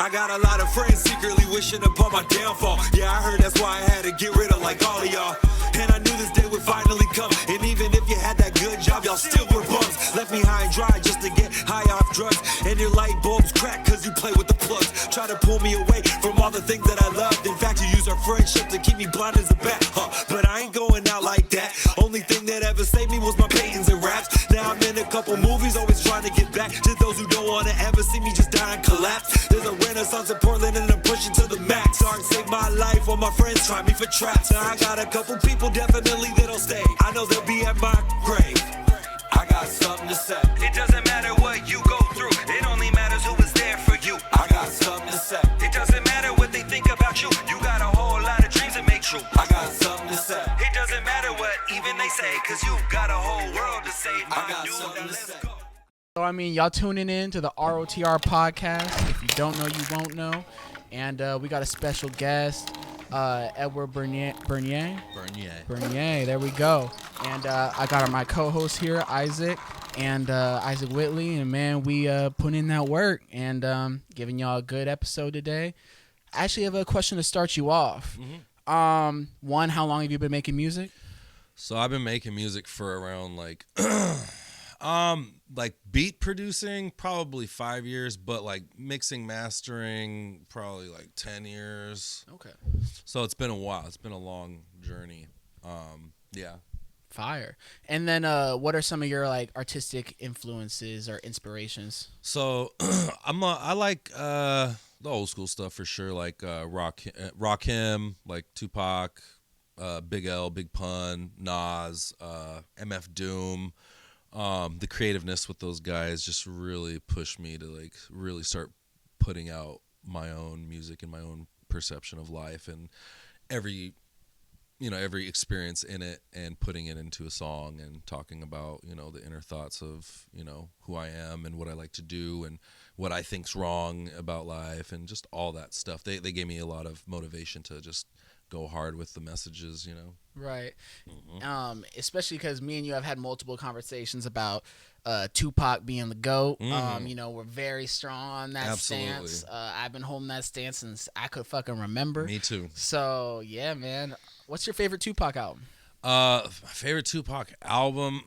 I got a lot of friends secretly wishing upon my downfall. Yeah, I heard that's why I had to get rid of like all of y'all. And I knew this day would finally come. And even if you had that good job, y'all still were bums. Left me high and dry just to get high off drugs. And your light bulbs crack cause you play with the plugs. Try to pull me away from all the things that I loved. In fact, you use our friendship to keep me blind as a bat. But I ain't going out like that. Only thing that ever saved me was my paintings and raps. Now I'm in a couple movies, always trying to get back to those who don't want to ever see me just die and collapse. There's a renaissance in Portland and I'm pushing to the max. Art saved my life while my friends try me for traps. Now I got a couple people definitely that'll stay. I know they'll be at my grave. I got something to say. It doesn't matter what you go through. It only matters who was there for you. I got something to say. It doesn't matter what they think about you. You got a whole lot of dreams that make true. I got something to say. It doesn't matter what even they say, cause you got a whole world to save. I got something to say. So, I mean, y'all tuning in to the R.O.T.R podcast. If you don't know, you won't know. And we got a special guest, Edward Bernier. There we go. And I got my co-host here, Isaac, and Isaak Whitley. And, man, we put in that work and giving y'all a good episode today. I actually have a question to start you off. Mm-hmm. One, how long have you been making music? So I've been making music for around like beat producing probably 5 years, but like mixing, mastering probably like 10 years. Okay. So it's been a while. It's been a long journey. Yeah. Fire. And then what are some of your like artistic influences or inspirations? So I like the old school stuff for sure, like Rakim, like Tupac, Big L, Big Pun, Nas, MF Doom. The creativeness with those guys just really pushed me to like really start putting out my own music and my own perception of life and every experience in it and putting it into a song and talking about, the inner thoughts of, who I am and what I like to do and what I think's wrong about life and just all that stuff. They gave me a lot of motivation to just go hard with the messages, Right. Mm-hmm. Especially because me and you have had multiple conversations about Tupac being the GOAT. Mm-hmm. We're very strong on that Absolutely. stance. I've been holding that stance since I could fucking remember. Me too. So, yeah, man. What's your favorite Tupac album? My favorite Tupac album?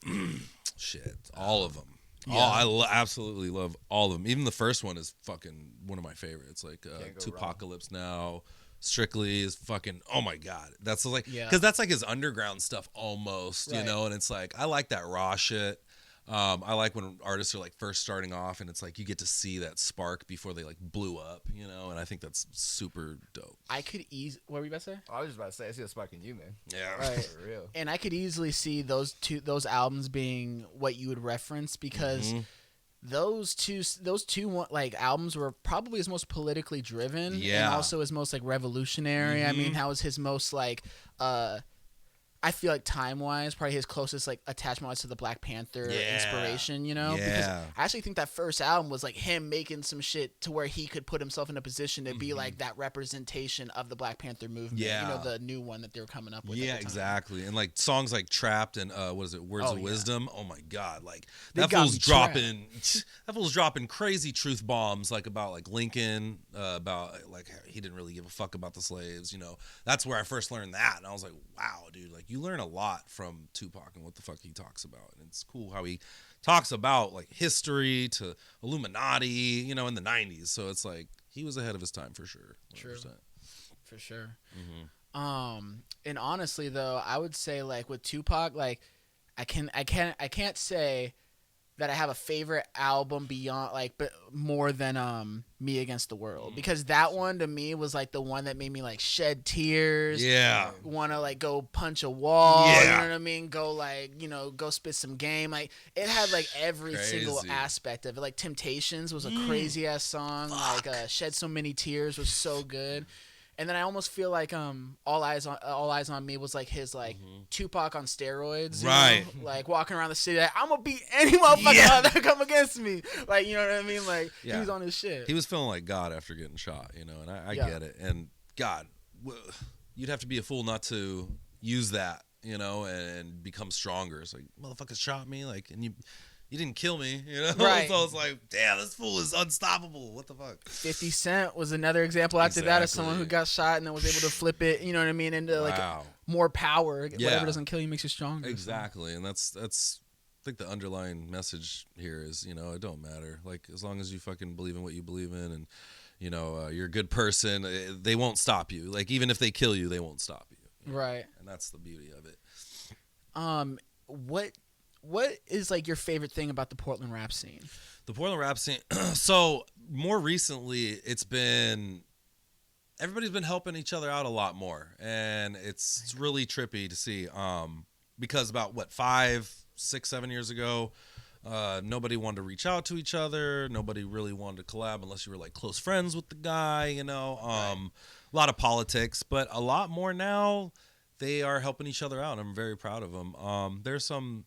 Shit, all of them. Yeah. I absolutely love all of them. Even the first one is fucking one of my favorites. Like Tupacalypse Now. Strictly is fucking, oh my god, that's like, because that's like his underground stuff almost, right. And it's like I like that raw shit. I like when artists are like first starting off and it's like you get to see that spark before they like blew up, and I think that's super dope. I could what were you about to say? I was just about to say I see a spark in you, man. Yeah, right. For real. And I could easily see those albums being what you would reference because. Mm-hmm. Those two like albums were probably his most politically driven and also his most like revolutionary. Mm-hmm. I mean, that was his most like I feel like time-wise, probably his closest like attachment was to the Black Panther inspiration, Yeah. Because I actually think that first album was like him making some shit to where he could put himself in a position to be like that representation of the Black Panther movement. Yeah. The new one that they were coming up with. Yeah, exactly. And like songs like Trapped and Words of Wisdom. Oh my god, like that fool's dropping crazy truth bombs like about like Lincoln, about like he didn't really give a fuck about the slaves, That's where I first learned that. And I was like, wow, dude, like you learn a lot from Tupac and what the fuck he talks about. And it's cool how he talks about like history to Illuminati, in the 90s. So it's like he was ahead of his time for sure. 100%. True. For sure. Mm-hmm. And honestly though, I would say like with Tupac, like I can't say that I have a favorite album beyond like but more than Me Against the World, because that one to me was like the one that made me like shed tears, want to like go punch a wall, you know what I mean, go like go spit some game. Like it had like every single aspect of it. Like Temptations was a crazy ass song. Fuck. Like Shed So Many Tears was so good. And then I almost feel like All Eyes on Me was like his like Tupac on steroids, right? Like walking around the city, like, I'm gonna beat any motherfucker that come against me, like you know what I mean? Like he was on his shit. He was feeling like God after getting shot, and I get it. And God, you'd have to be a fool not to use that, and become stronger. It's like motherfuckers shot me, like, and you you didn't kill me, you know? Right. So it's like, damn, this fool is unstoppable. What the fuck? 50 Cent was another example after that of someone who Exactly. got shot and then was able to flip it, you know what I mean, into like Wow. more power. Yeah. Whatever doesn't kill you makes you stronger. Exactly, and that's I think the underlying message here is, you know, it don't matter. Like, as long as you fucking believe in what you believe in, and you know, you're a good person, they won't stop you. Like, even if they kill you, they won't stop you. Right. And that's the beauty of it. What is like your favorite thing about the Portland rap scene? The Portland rap scene. So more recently, everybody's been helping each other out a lot more, and it's really trippy to see. Because about 5, 6, 7 years ago, nobody wanted to reach out to each other. Nobody really wanted to collab unless you were like close friends with the guy. You know, a lot of politics, but a lot more now. They are helping each other out. And I'm very proud of them. There's some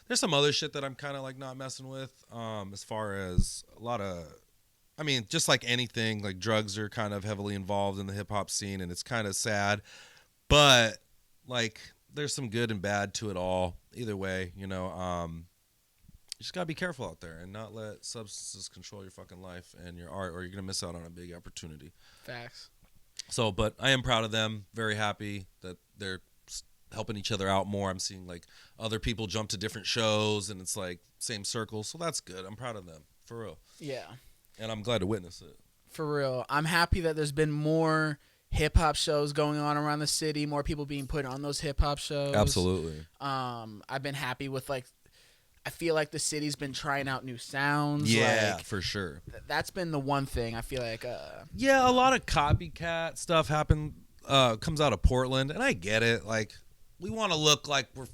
other shit that I'm kind of like not messing with. As far as a lot of, I mean, just like anything, like drugs are kind of heavily involved in the hip hop scene, and it's kind of sad. But like, there's some good and bad to it all. Either way, you know, you just gotta be careful out there and not let substances control your fucking life and your art, or you're gonna miss out on a big opportunity. Facts. So, but I am proud of them. Very happy that they're helping each other out more. I'm seeing like other people jump to different shows, and it's like same circle. So that's good. I'm proud of them, for real. Yeah. And I'm glad to witness it. For real. I'm happy that there's been more hip hop shows going on around the city, more people being put on those hip hop shows. Absolutely. I've been happy with like, I feel like the city's been trying out new sounds. Yeah, like, for sure. That's been the one thing I feel like. Yeah, a lot of copycat stuff comes out of Portland, and I get it. Like, we want to look like we're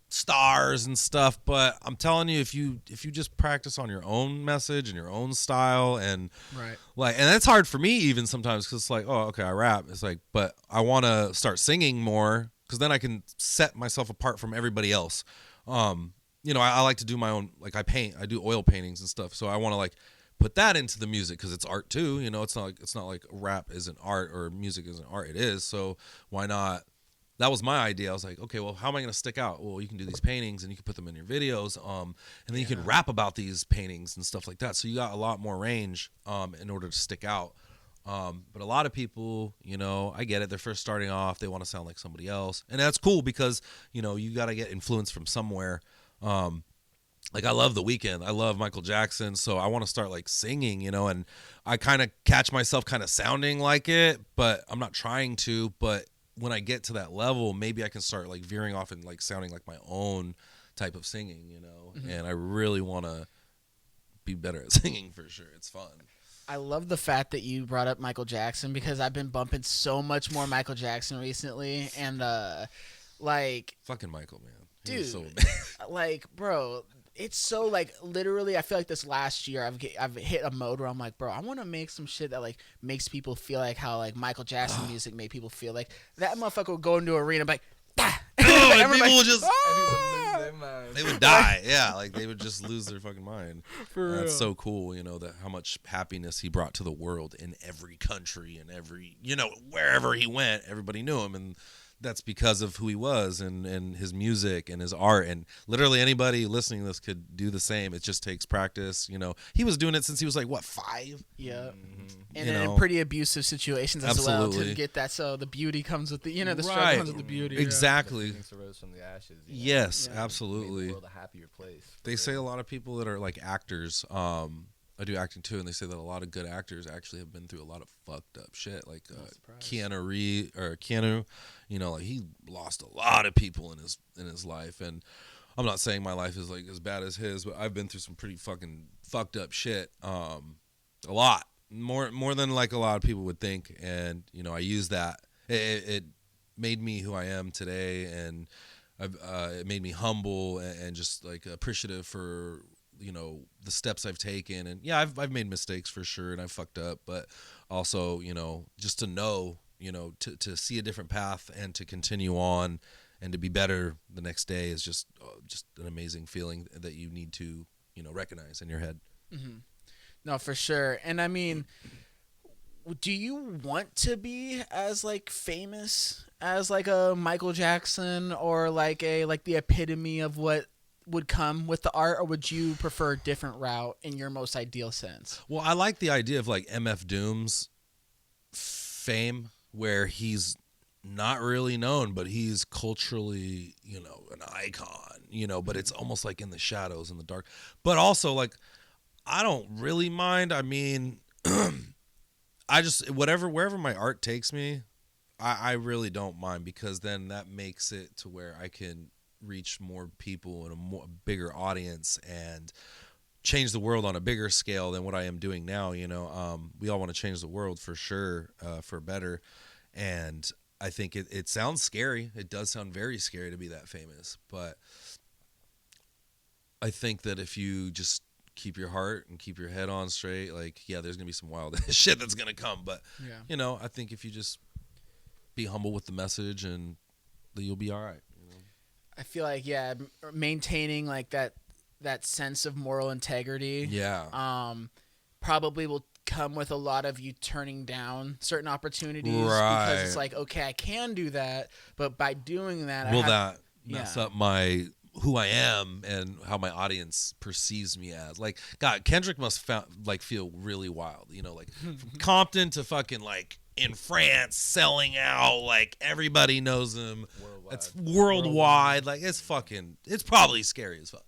stars and stuff, but I'm telling you, if you just practice on your own message and your own style, and Right. like, and that's hard for me even sometimes, because it's like, oh, okay, I rap. It's like, but I want to start singing more, because then I can set myself apart from everybody else. You know, I like to do my own, like I paint, I do oil paintings and stuff, so I want to like put that into the music, because it's art too. You know, it's not like rap isn't art or music isn't art. It is. So why not? That was my idea. I was like, okay, well, how am I going to stick out? Well, you can do these paintings and you can put them in your videos, and then you can rap about these paintings and stuff like that. So you got a lot more range in order to stick out. But a lot of people, you know, I get it. They're first starting off. They want to sound like somebody else. And that's cool, because, you know, you got to get influence from somewhere. Like, I love The Weeknd. I love Michael Jackson. So I want to start like singing, you know, and I kind of catch myself kind of sounding like it, but I'm not trying to. But when I get to that level, maybe I can start like veering off and like sounding like my own type of singing, you know. Mm-hmm. And I really want to be better at singing, for sure. It's fun. I love the fact that you brought up Michael Jackson, because I've been bumping so much more Michael Jackson recently, and like, fucking Michael, man. He dude, was so like, bro, it's so like, literally, I feel like this last year I've hit a mode where I'm like, bro, I want to make some shit that like makes people feel like how like Michael Jackson music made people feel. Like, that motherfucker would go into an arena and be like, ah! Oh, and Everybody- people would just ah! Their mind. they would die. Yeah, like they would just lose their fucking mind. For real. That's so cool, you know, that how much happiness he brought to the world in every country and every, you know, wherever he went, everybody knew him, and that's because of who he was and his music and his art. And literally anybody listening to this could do the same. It just takes practice, you know. He was doing it since he was like, what, 5? Yeah. Mm-hmm. And You in know? pretty abusive situations as well, Absolutely. to get that. So the beauty comes with the, you know, the struggle Right. comes with the beauty. Exactly. The phoenix arose from the ashes. You know? Yes, Yeah. Made absolutely. the world a happier place. They say a lot of people that are like actors, I do acting too, and they say that a lot of good actors actually have been through a lot of fucked up shit. Like Keanu, you know, like he lost a lot of people in his life, and I'm not saying my life is like as bad as his, but I've been through some pretty fucking fucked up shit. A lot more than like a lot of people would think, and you know, I use that. It made me who I am today, and it made me humble and just like appreciative for, you know, the steps I've taken. And yeah, I've made mistakes for sure, and I've fucked up, but also, you know, just to know, you know, to see a different path and to continue on and to be better the next day is just an amazing feeling that you need to, you know, recognize in your head. Mm-hmm. No, for sure. And I mean, do you want to be as like famous as like a Michael Jackson, or like the epitome of what would come with the art, or would you prefer a different route in your most ideal sense? Well, I like the idea of like MF Doom's fame, where he's not really known, but he's culturally, an icon, but it's almost like in the shadows, in the dark. But also, like, I don't really mind. I mean, I just, wherever my art takes me, I really don't mind, because then that makes it to where I can reach more people and a bigger audience and change the world on a bigger scale than what I am doing now. We all want to change the world for sure, for better. And I think it sounds scary. It does sound very scary to be that famous, but I think that if you just keep your heart and keep your head on straight, like, yeah, there's gonna be some wild shit that's gonna come, but I think if you just be humble with the message, and that you'll be all right. I feel like maintaining like that sense of moral integrity. Yeah. Probably will come with a lot of you turning down certain opportunities, right? Because it's like, okay, I can do that, but by doing that, will that mess up who I am and how my audience perceives me as? Like, God, Kendrick must feel really wild, like from Compton to fucking like in France, selling out, like everybody knows him. It's worldwide. Like, it's probably scary as fuck.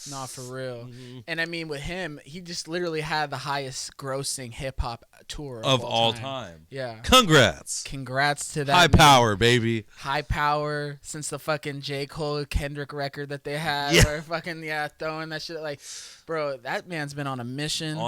Not for real. And I mean, with him, he just literally had the highest grossing hip hop tour of all time. Yeah. Congrats to that. High power, baby. High power, since the fucking J. Cole Kendrick record that they had. Yeah. Where fucking, throwing that shit. Like, bro, that man's been on a mission.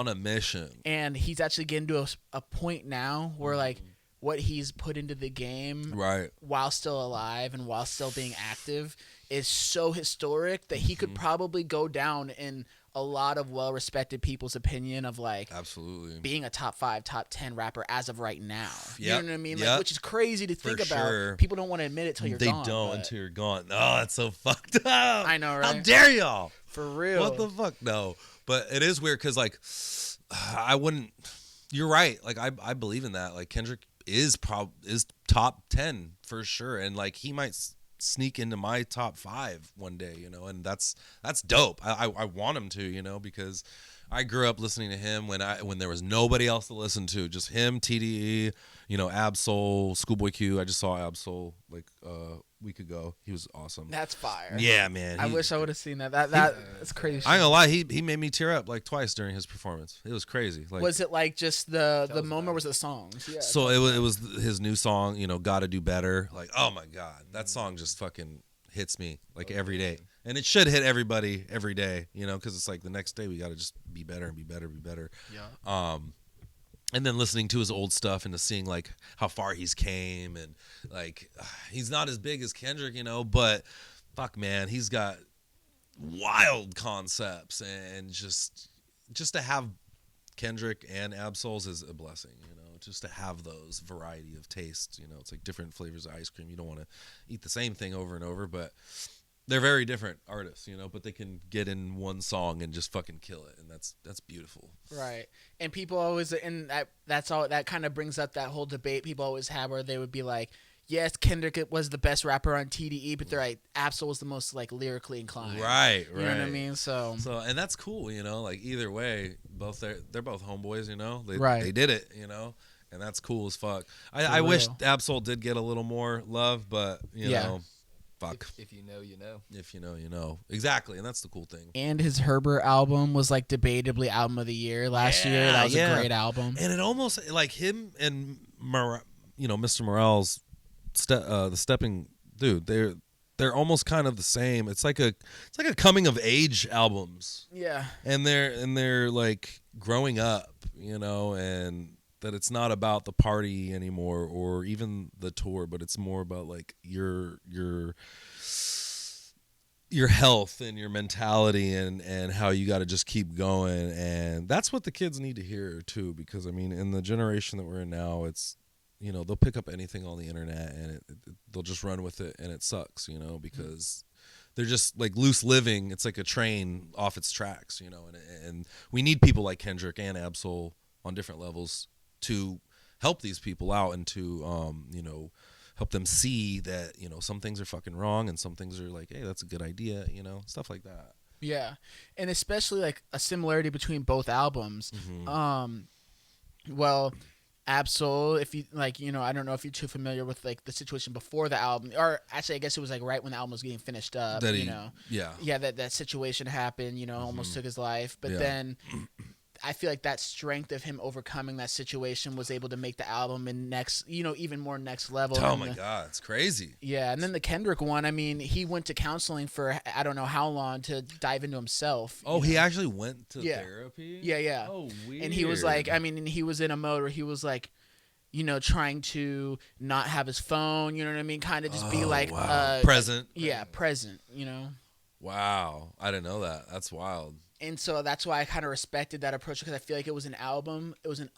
And he's actually getting to a point now where, like, what he's put into the game, right, while still alive and while still being active, is so historic that he could probably go down in a lot of well-respected people's opinion of, like, absolutely being a top 5, top 10 rapper as of right now. Yep. You know what I mean? Like, which is crazy to think about. Sure. People don't want to admit it till you're gone. They don't until you're gone. Oh, that's so fucked up. I know, right? How dare y'all? For real. What the fuck? No. But it is weird because, like, I wouldn't. You're right. Like, I believe in that. Like, Kendrick is top 10 for sure, and like he might sneak into my top 5 one day, and that's dope. I want him to, because I grew up listening to him when there was nobody else to listen to, just him, TDE, Ab-Soul, Schoolboy Q. I just saw Ab-Soul like a week ago. He was awesome. That's fire. Yeah, man. I wish I would have seen that. That's crazy. I ain't gonna lie, he made me tear up like twice during his performance. It was crazy. Like, was it like just the moment, or was it songs? Yeah. So it was his new song, Gotta Do Better. Like, oh my God, that song just fucking hits me like every day. And it should hit everybody every day, because it's like the next day we got to just be better and be better, be better. Yeah. And then listening to his old stuff and to seeing like how far he's came, and like he's not as big as Kendrick, but fuck, man, he's got wild concepts, and just to have Kendrick and Ab-Souls is a blessing, just to have those variety of tastes, it's like different flavors of ice cream. You don't want to eat the same thing over and over, but they're very different artists, but they can get in one song and just fucking kill it, and that's beautiful. Right. And people always, and that's all, that kind of brings up that whole debate people always have, where they would be like, yes, Kendrick was the best rapper on TDE, but they're like, Ab-Soul was the most like lyrically inclined. Right. You know what I mean? So and that's cool, like either way, they're both homeboys, right. They did it, and that's cool as fuck. I wish Ab-Soul did get a little more love, but you know. Fuck. If you know, you know. If you know, you know. Exactly, and that's the cool thing. And his Herbert album was like debatably album of the year last year. That was a great album. And it almost like him and Mr. Morale's the stepping dude. They're almost kind of the same. It's like a coming of age albums. Yeah. And they're like growing up, and that it's not about the party anymore or even the tour, but it's more about like your health and your mentality and how you got to just keep going. And that's what the kids need to hear too, because I mean, in the generation that we're in now, it's, they'll pick up anything on the internet and they'll just run with it, and it sucks, because they're just like loose living. It's like a train off its tracks, and we need people like Kendrick and Ab-Soul on different levels to help these people out and to help them see that some things are fucking wrong and some things are like, hey, that's a good idea, stuff like that. Yeah, and especially like a similarity between both albums. Well, Absol, if you like, I don't know if you're too familiar with like the situation before the album, or actually, I guess it was like right when the album was getting finished up. That yeah, that situation happened. Almost took his life, but then I feel like that strength of him overcoming that situation was able to make the album and even more next level. Oh my God, it's crazy. Yeah, and then the Kendrick one, I mean, he went to counseling for I don't know how long to dive into himself. Oh, he actually went to therapy? Yeah. Oh, weird. And he was like, he was in a mode where he was like, trying to not have his phone, you know what I mean? Kind of just be like present. Yeah, present, Wow, I didn't know that. That's wild. And so that's why I kind of respected that approach, because I feel like it was an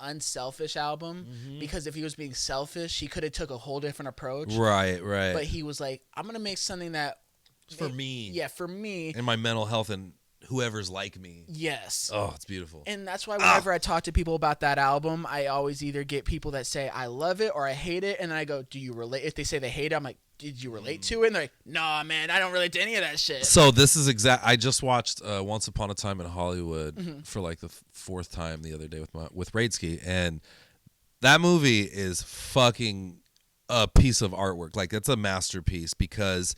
unselfish album. Because if he was being selfish, he could have took a whole different approach. Right. But he was like, I'm gonna make something that for me. Yeah, for me. And my mental health and whoever's like me. Yes. Oh, it's beautiful. And that's why whenever I talk to people about that album, I always either get people that say I love it or I hate it, and then I go, do you relate? If they say they hate it, I'm like, did you relate to it? And they're like, nah, man, I don't relate to any of that shit. So this is I just watched Once Upon a Time in Hollywood for like the fourth time the other day with Radeskiii, and that movie is fucking a piece of artwork. Like, it's a masterpiece, because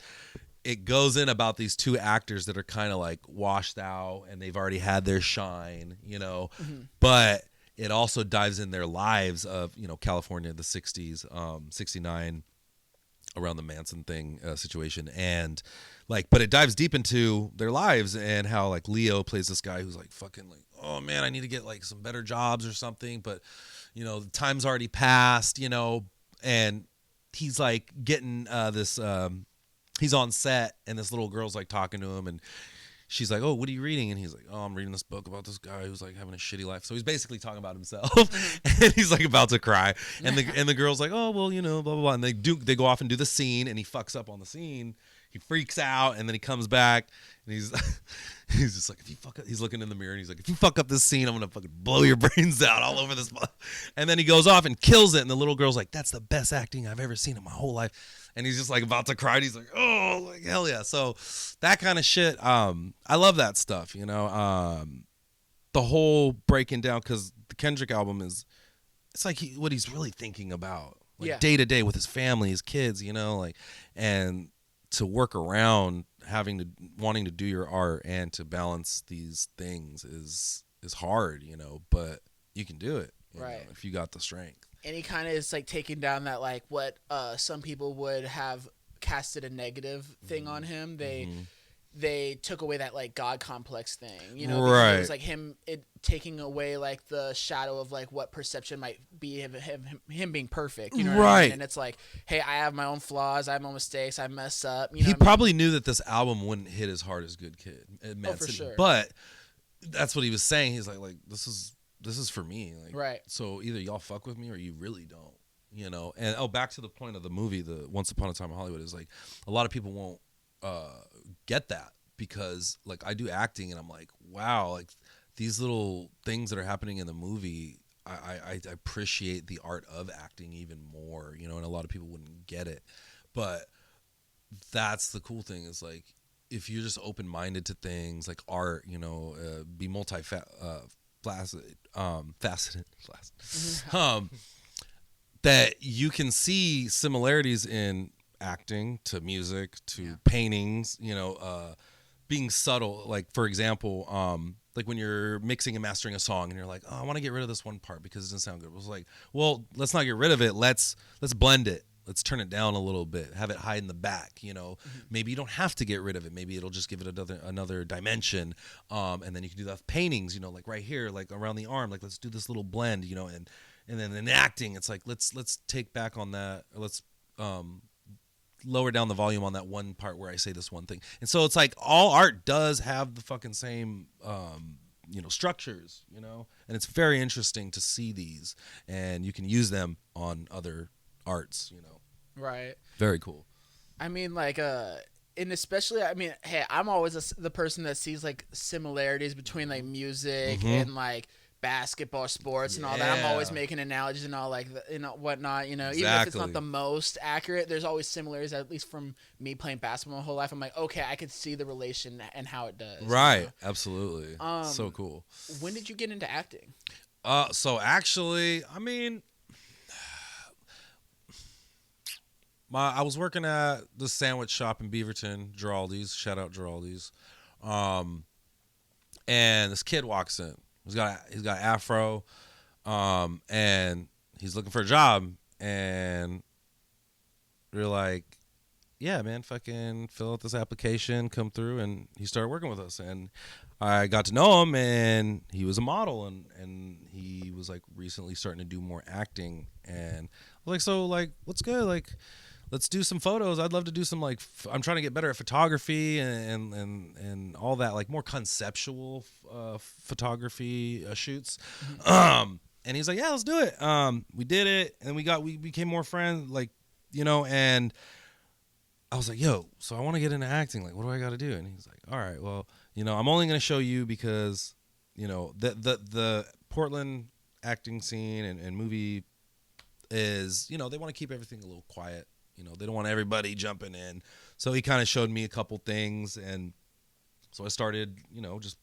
it goes in about these two actors that are kind of like washed out and they've already had their shine, but it also dives in their lives of, California, the 60s, 69, around the Manson thing situation, and like, but it dives deep into their lives and how like Leo plays this guy who's like fucking like, oh man, I need to get like some better jobs or something, but the time's already passed, and he's like getting this he's on set, and this little girl's like talking to him, and she's like, oh, what are you reading? And he's like, oh, I'm reading this book about this guy who's like having a shitty life. So he's basically talking about himself, and he's like about to cry. And the girl's like, oh, well, blah, blah, blah. And they go off and do the scene, and he fucks up on the scene. He freaks out, and then he comes back, and he's just like, if you fuck up, he's looking in the mirror, and he's like, if you fuck up this scene, I'm gonna fucking blow your brains out all over this. And then he goes off and kills it, and the little girl's like, that's the best acting I've ever seen in my whole life. And he's just like about to cry, and he's like, oh, like hell yeah. So that kind of shit, I love that stuff, the whole breaking down, because the Kendrick album it's like what he's really thinking about, like day to day with his family, his kids, like, and to work around wanting to do your art and to balance these things is hard, but you can do it, right, if you got the strength. And he kind of is like taking down that like what some people would have casted a negative thing on him. They took away that like God complex thing, right? It was like him taking away like the shadow of like what perception might be of him being perfect, right? What I mean? And it's like, hey, I have my own flaws, I have my own mistakes, I mess up. He probably knew that this album wouldn't hit as hard as Good Kid, for sure. But that's what he was saying. He's like this is for me, like, right. So either y'all fuck with me or you really don't, And back to the point of the movie, the Once Upon a Time in Hollywood, is like a lot of people won't get that, because like I do acting, and I'm like, wow, like these little things that are happening in the movie, I appreciate the art of acting even more, and a lot of people wouldn't get it, but that's the cool thing, is like if you're just open-minded to things like art, be faceted, that you can see similarities in acting to music to paintings, being subtle. Like, for example, like when you're mixing and mastering a song and you're like, oh, I want to get rid of this one part because it doesn't sound good. It was like, well, let's not get rid of it. Let's blend it. Let's turn it down a little bit. Have it hide in the back. Maybe you don't have to get rid of it. Maybe it'll just give it another dimension. And then you can do that with paintings. Like right here, like around the arm. Like let's do this little blend. And then in acting, it's like let's take back on that. Or let's lower down the volume on that one part where I say this one thing. And so it's like all art does have the fucking same structures. And it's very interesting to see these, and you can use them on other arts, Right. Very cool. I mean, like, and especially, I mean, hey, I'm always the person that sees like similarities between like music and like basketball sports and all that. I'm always Yeah. making analogies and all like whatnot. Even if it's Exactly. not the most accurate, there's always similarities. At least from me playing basketball my whole life, I'm like, okay, I could see the relation and how it does. Right. Absolutely. So cool. When did you get into acting? So actually, I mean, I was working at the sandwich shop in Beaverton, Giraldi's. Shout out Giraldi's. And this kid walks in. He's got afro, and he's looking for a job. And we're like, yeah, man, fucking fill out this application, come through, and he started working with us. And I got to know him, and he was a model, and he was like recently starting to do more acting. And I was like, so like, what's good? Like, let's do some photos. I'd love to do some like I'm trying to get better at photography and all that, like more conceptual photography shoots. And he's like, yeah, let's do it. We did it, and we became more friends, like, you know. And I was like, yo, so I want to get into acting. Like, what do I got to do? And he's like, all right, well, you know, I'm only going to show you because, you know, the Portland acting scene and movie is, you know, they want to keep everything a little quiet. You know, they don't want everybody jumping in. So he kind of showed me a couple things. And so I started, you know, just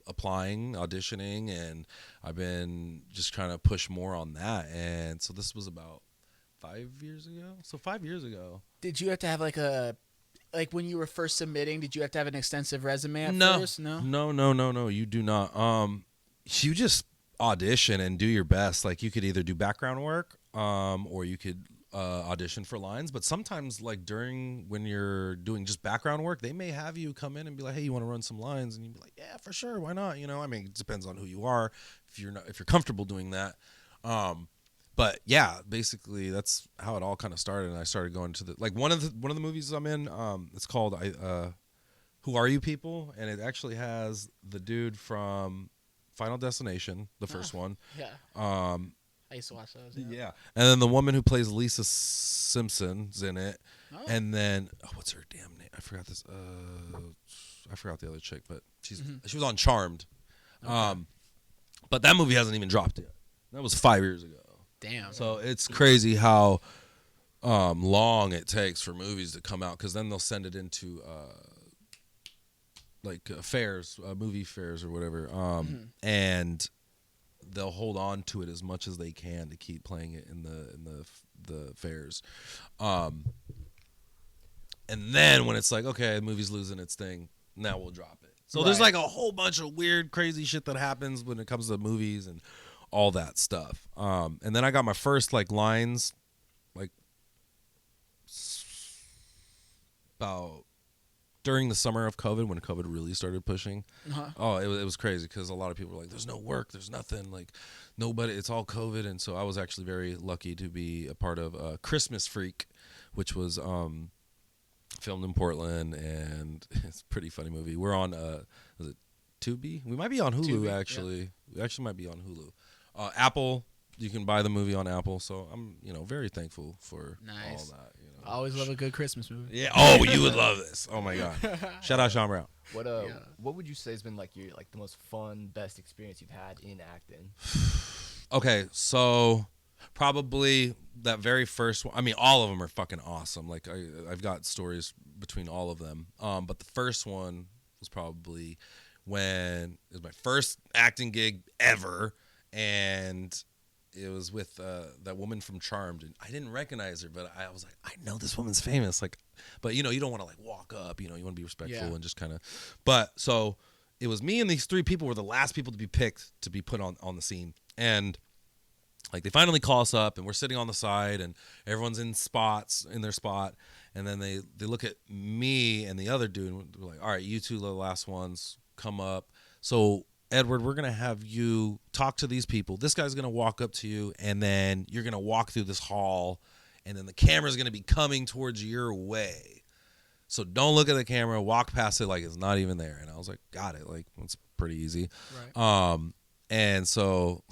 applying, auditioning, and I've been just trying to push more on that. And so this was about 5 years ago. So 5 years ago. Did you have to have like when you were first submitting, did you have to have an extensive resume at No. first? No. No, you do not. You just audition and do your best. Like, you could either do background work, or you could audition for lines. But sometimes, like, when you're doing just background work, they may have you come in and be like, hey, you want to run some lines? And you'd be like, yeah, for sure, why not? You know, I mean, it depends on who you are, if you're comfortable doing that. But yeah, basically that's how it all kind of started. And I started going to one of the movies I'm in, it's called Who Are You People? And it actually has the dude from Final Destination, the first one. Yeah. I used to watch those. Yeah. And then the woman who plays Lisa Simpson's in it. Oh. And then what's her damn name? I forgot this. I forgot the other chick, but she was on Charmed. Okay. But that movie hasn't even dropped yet. That was 5 years ago. Damn. So it's crazy how long it takes for movies to come out, because then they'll send it into fairs, movie fairs or whatever, and they'll hold on to it as much as they can to keep playing it in the fairs. And then when it's like, okay, the movie's losing its thing, now we'll drop it. So there's like a whole bunch of weird, crazy shit that happens when it comes to movies and all that stuff. And then I got my first like lines like about during the summer of COVID, when COVID really started pushing. Oh, it was crazy, because a lot of people were like, there's no work, there's nothing, like nobody, it's all COVID. And so I was actually very lucky to be a part of Christmas Freak, which was filmed in Portland, and it's a pretty funny movie. We're on was it Tubi? We might be on Hulu. Tubi, actually. yeah. We actually might be on Hulu. Apple, you can buy the movie on Apple, so I'm, you know, very thankful for all that. You know. I always love a good Christmas movie. Yeah. Oh, you would love this. Oh my God. Shout out Sean Brown. What would you say has been like your the most fun, best experience you've had in acting? Okay, so probably that very first one. I mean, all of them are fucking awesome. Like I've got stories between all of them. But the first one was probably when it was my first acting gig ever, and it was with that woman from Charmed, and I didn't recognize her, but I was like, I know this woman's famous, like, but you know, you don't want to like walk up, you know, you want to be respectful and just kind of, but so it was me and these three people were the last people to be picked to be put on the scene, and like they finally call us up, and we're sitting on the side, and everyone's in their spot, and then they look at me and the other dude, and we're like, all right, you two are the last ones, come up. So Edward, we're going to have you talk to these people. This guy's going to walk up to you, and then you're going to walk through this hall, and then the camera's going to be coming towards your way. So don't look at the camera, walk past it like it's not even there. And I was like, got it. Like, it's pretty easy. Right. And so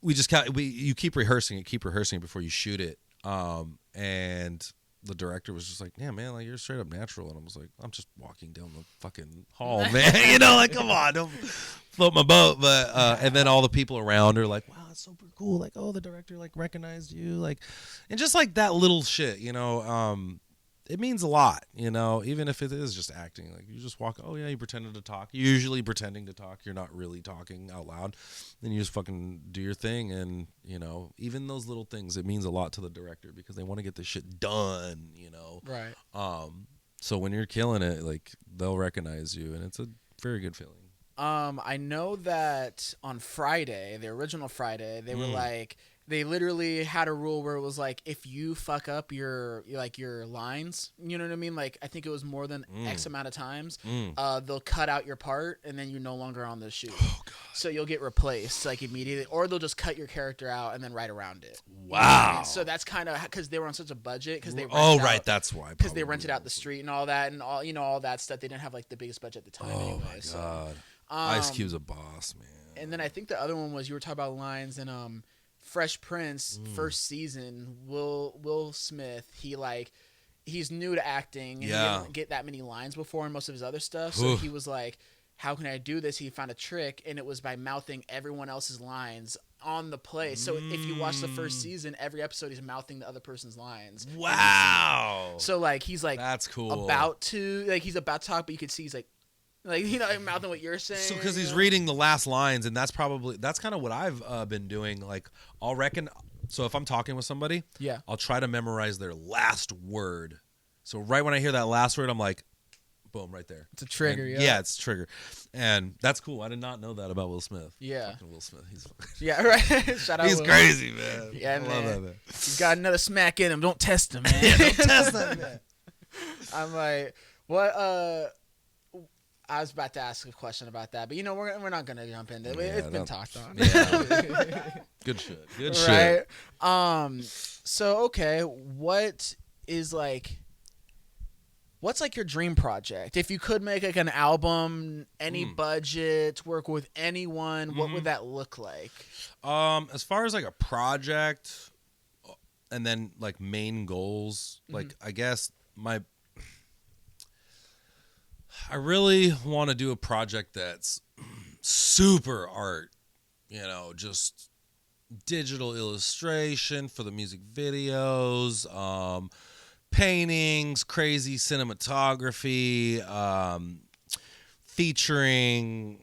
you keep rehearsing it before you shoot it. And the director was just like, yeah, man, like you're straight up natural. And I was like, I'm just walking down the fucking hall, man. You know, like, come on, don't float my boat. But and then all the people around are like, wow, it's super cool. Like, oh, the director like recognized you, like, and just like that little shit, you know. It means a lot, you know, even if it is just acting. Like, you just walk, oh, yeah, you pretended to talk. You're usually pretending to talk. You're not really talking out loud. Then you just fucking do your thing. And, you know, even those little things, it means a lot to the director because they want to get this shit done, you know. Right. So when you're killing it, like, they'll recognize you. And it's a very good feeling. I know that on Friday, the original Friday, they were like, they literally had a rule where it was like, if you fuck up your lines, you know what I mean? Like, I think it was more than X amount of times, they'll cut out your part and then you're no longer on the shoot. Oh, God. So you'll get replaced like immediately, or they'll just cut your character out and then write around it. Wow. So that's kind of because they were on such a budget because they that's why. because they rented out the street and all that and all, you know, all that stuff. They didn't have like the biggest budget at the time anyway. My so. God. Ice Cube's a boss, man. And then I think the other one was, you were talking about lines and Fresh Prince first season. Will Smith, he's new to acting and he didn't get that many lines before in most of his other stuff. So he was like, how can I do this? He found a trick, and it was by mouthing everyone else's lines on the play. So if you watch the first season, every episode he's mouthing the other person's lines. Wow. So like he's like, that's cool. He's about to talk, but you could see he's like, you know, mouthing what you're saying. So because he's reading the last lines, and that's kind of what I've been doing. Like, I'll reckon. So if I'm talking with somebody, I'll try to memorize their last word. So right when I hear that last word, I'm like, boom, right there. It's a trigger. And, yeah, it's a trigger, and that's cool. I did not know that about Will Smith. Yeah, fucking Will Smith. He's right. Shout out. He's Will. crazy, man. Yeah, I man. love that, man. He's got another smack in him. Don't test him, man. Don't test that, man. I'm like, what? I was about to ask a question about that, but you know we're not gonna jump into it. It's been talked on. Yeah. Good shit. Good right? shit. So okay, what's like your dream project? If you could make like an album, any budget, work with anyone, what would that look like? As far as like a project, and then like main goals, like I guess I really want to do a project that's super art, you know, just digital illustration for the music videos, paintings, crazy cinematography, featuring.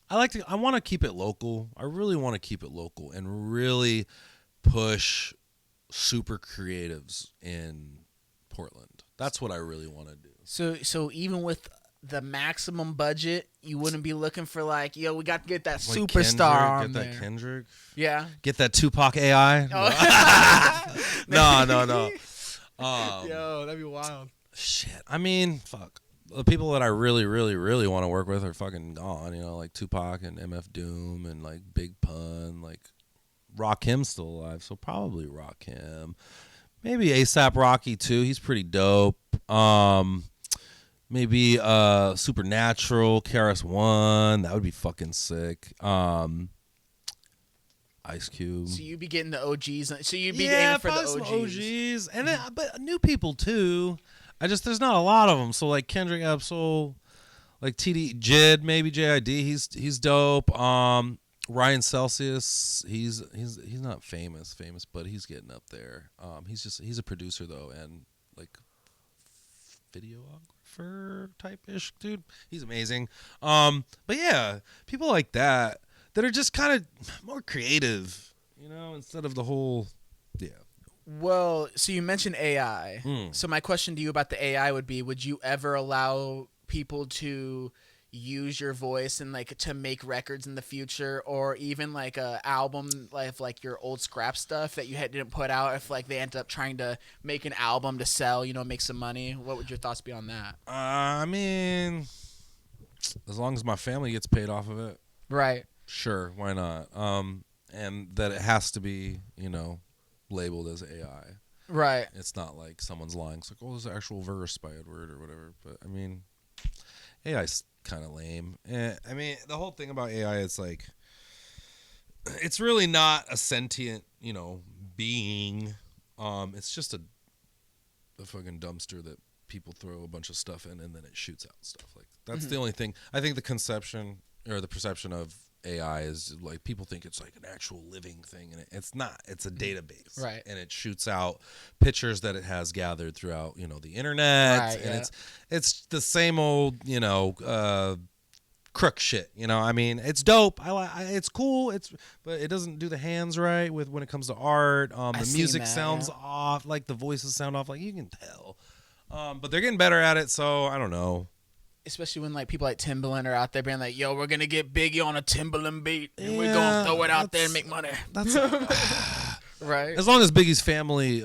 I want to keep it local. I really want to keep it local and really push super creatives in Portland. That's what I really want to do. So even with the maximum budget, you wouldn't be looking for like, yo, we got to get that Like superstar on Get there. that Kendrick. Yeah. Get that Tupac AI. Oh. No. Yo, that'd be wild. Shit. I mean, fuck. The people that I really, really, really want to work with are fucking gone. You know, like Tupac and MF Doom and like Big Pun. Like Rakim's still alive, so probably Rakim. Maybe ASAP Rocky too. He's pretty dope. Maybe Supernatural, KRS-One. That would be fucking sick. Ice Cube. So you'd be getting the OGs. So you'd be aiming for the OGs. Some OGs. And then, but new people too. There's not a lot of them. So like Kendrick Absol, like TD Jid, maybe JID. He's dope. Ryan Celsius. He's not famous, but he's getting up there. He's a producer though, and like videographer type ish dude. He's amazing. But yeah, people like that are just kind of more creative, you know, instead of the whole, yeah. Well, so you mentioned AI. So my question to you about the AI would be, would you ever allow people to use your voice and like to make records in the future, or even like a album like your old scrap stuff that you didn't put out, if like they end up trying to make an album to sell, you know, make some money? What would your thoughts be on that? I mean, as long as my family gets paid off of it, right? Sure, why not? And that it has to be, you know, labeled as AI. Right. It's not like someone's lying. It's like, oh, there's an actual verse by Edward or whatever. But I mean, AI's kind of lame. I mean, the whole thing about AI, it's like, it's really not a sentient, you know, being. It's just a the fucking dumpster that people throw a bunch of stuff in, and then it shoots out stuff. Like that's the only thing. I think the conception or the perception of AI is like people think it's like an actual living thing, and it's not. It's a database, Right? And it shoots out pictures that it has gathered throughout, the internet, Right, and it's the same old, crook shit. I mean, it's dope. It's cool. But it doesn't do the hands right with when it comes to art. The music sounds off, like the voices sound off, like you can tell. But they're getting better at it, so I don't know. Especially when like people like Timbaland are out there being like, "Yo, we're gonna get Biggie on a Timbaland beat, and we're gonna throw it out there and make money." That's right. As long as Biggie's family,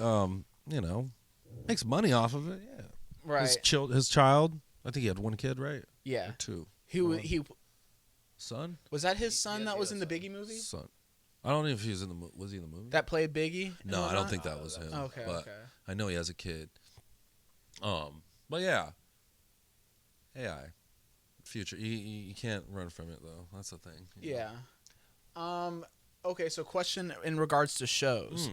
makes money off of it. Yeah. Right. His child. I think he had one kid, right? Yeah. Or two. He Son. was that his son that was in the Biggie movie? Son. I don't know if he was in the. Was he in the movie? That played Biggie? No, I don't think that was him. Okay. But okay. I know he has a kid. But yeah. AI. Future. You can't run from it though. That's the thing. Yeah. Okay, so question in regards to shows.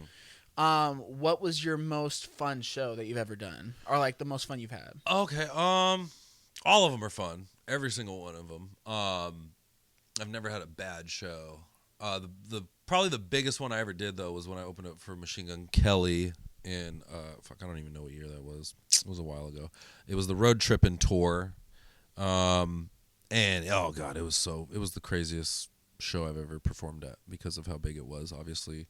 What was your most fun show that you've ever done? Or like the most fun you've had? Okay. All of them are fun. Every single one of them. I've never had a bad show. The probably the biggest one I ever did though was when I opened up for Machine Gun Kelly in I don't even know what year that was. It was a while ago. It was the road trip and tour. And oh god, it was the craziest show I've ever performed at because of how big it was. Obviously,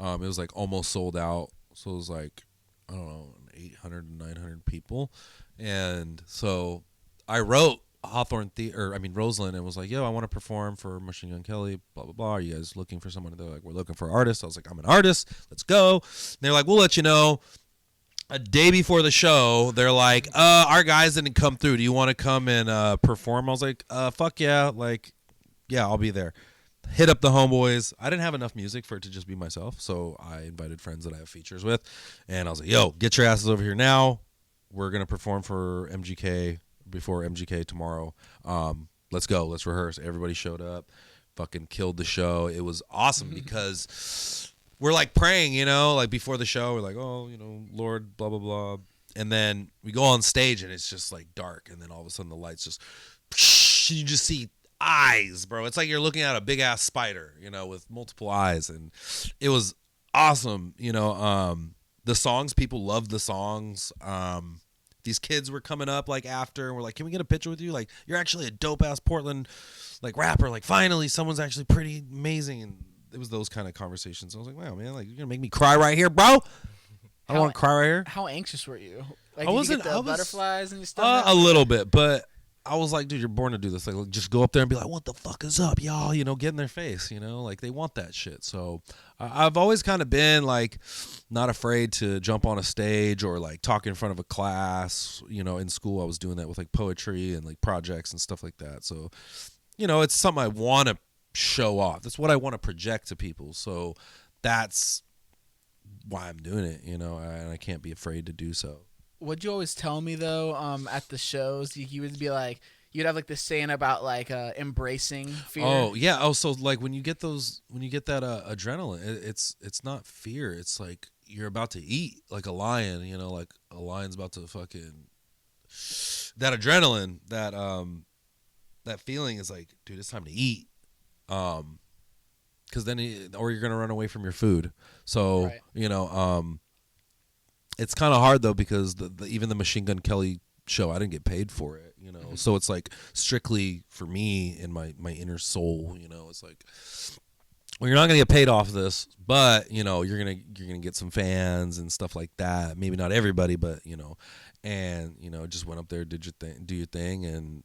it was like almost sold out, so it was like I don't know, 800 and 900 people, and so I wrote Roseland and was like, yo, I want to perform for Machine Gun Kelly, blah blah blah. Are you guys looking for someone? They're like, we're looking for artists. I was like, I'm an artist. Let's go. And they're like, we'll let you know. A day before the show, they're like, our guys didn't come through. Do you want to come and perform? I was like, fuck yeah. Like, yeah, I'll be there. Hit up the homeboys. I didn't have enough music for it to just be myself, so I invited friends that I have features with. And I was like, yo, get your asses over here now. We're going to perform for MGK before MGK tomorrow. Let's go. Let's rehearse. Everybody showed up. Fucking killed the show. It was awesome because we're like praying, like before the show, we're like, oh, Lord, blah, blah, blah. And then we go on stage and it's just like dark. And then all of a sudden the lights just, and you just see eyes, bro. It's like you're looking at a big ass spider, with multiple eyes. And it was awesome. The songs, people loved the songs. These kids were coming up like after and we're like, can we get a picture with you? Like, you're actually a dope ass Portland like rapper. Like finally someone's actually pretty amazing. And it was those kind of conversations. I was like, wow, man, like you're gonna make me cry right here, bro. I don't want to cry right here. How anxious were you? Like, I wasn't. Did you get the I was, butterflies and stuff. A little bit, but I was like, dude, you're born to do this. Like, just go up there and be like, what the fuck is up, y'all? Get in their face. Like they want that shit. So I've always kind of been like, not afraid to jump on a stage or like talk in front of a class. In school, I was doing that with like poetry and like projects and stuff like that. So, it's something I want to show off. That's what I want to project to people. So that's why I'm doing it, and I can't be afraid to do so. Would you always tell me though, at the shows, you would be like, you'd have like this saying about like embracing fear. Oh yeah. Oh, so like when you get that adrenaline, it's not fear. It's like you're about to eat like a lion. Like a lion's about to fucking. That adrenaline, that feeling is like, dude, it's time to eat. Because then, or you're gonna run away from your food. So right. It's kind of hard though because even the Machine Gun Kelly show, I didn't get paid for it. So it's like strictly for me in my inner soul. It's like, well, you're not gonna get paid off of this, but you're gonna get some fans and stuff like that. Maybe not everybody, but and just went up there, do your thing, and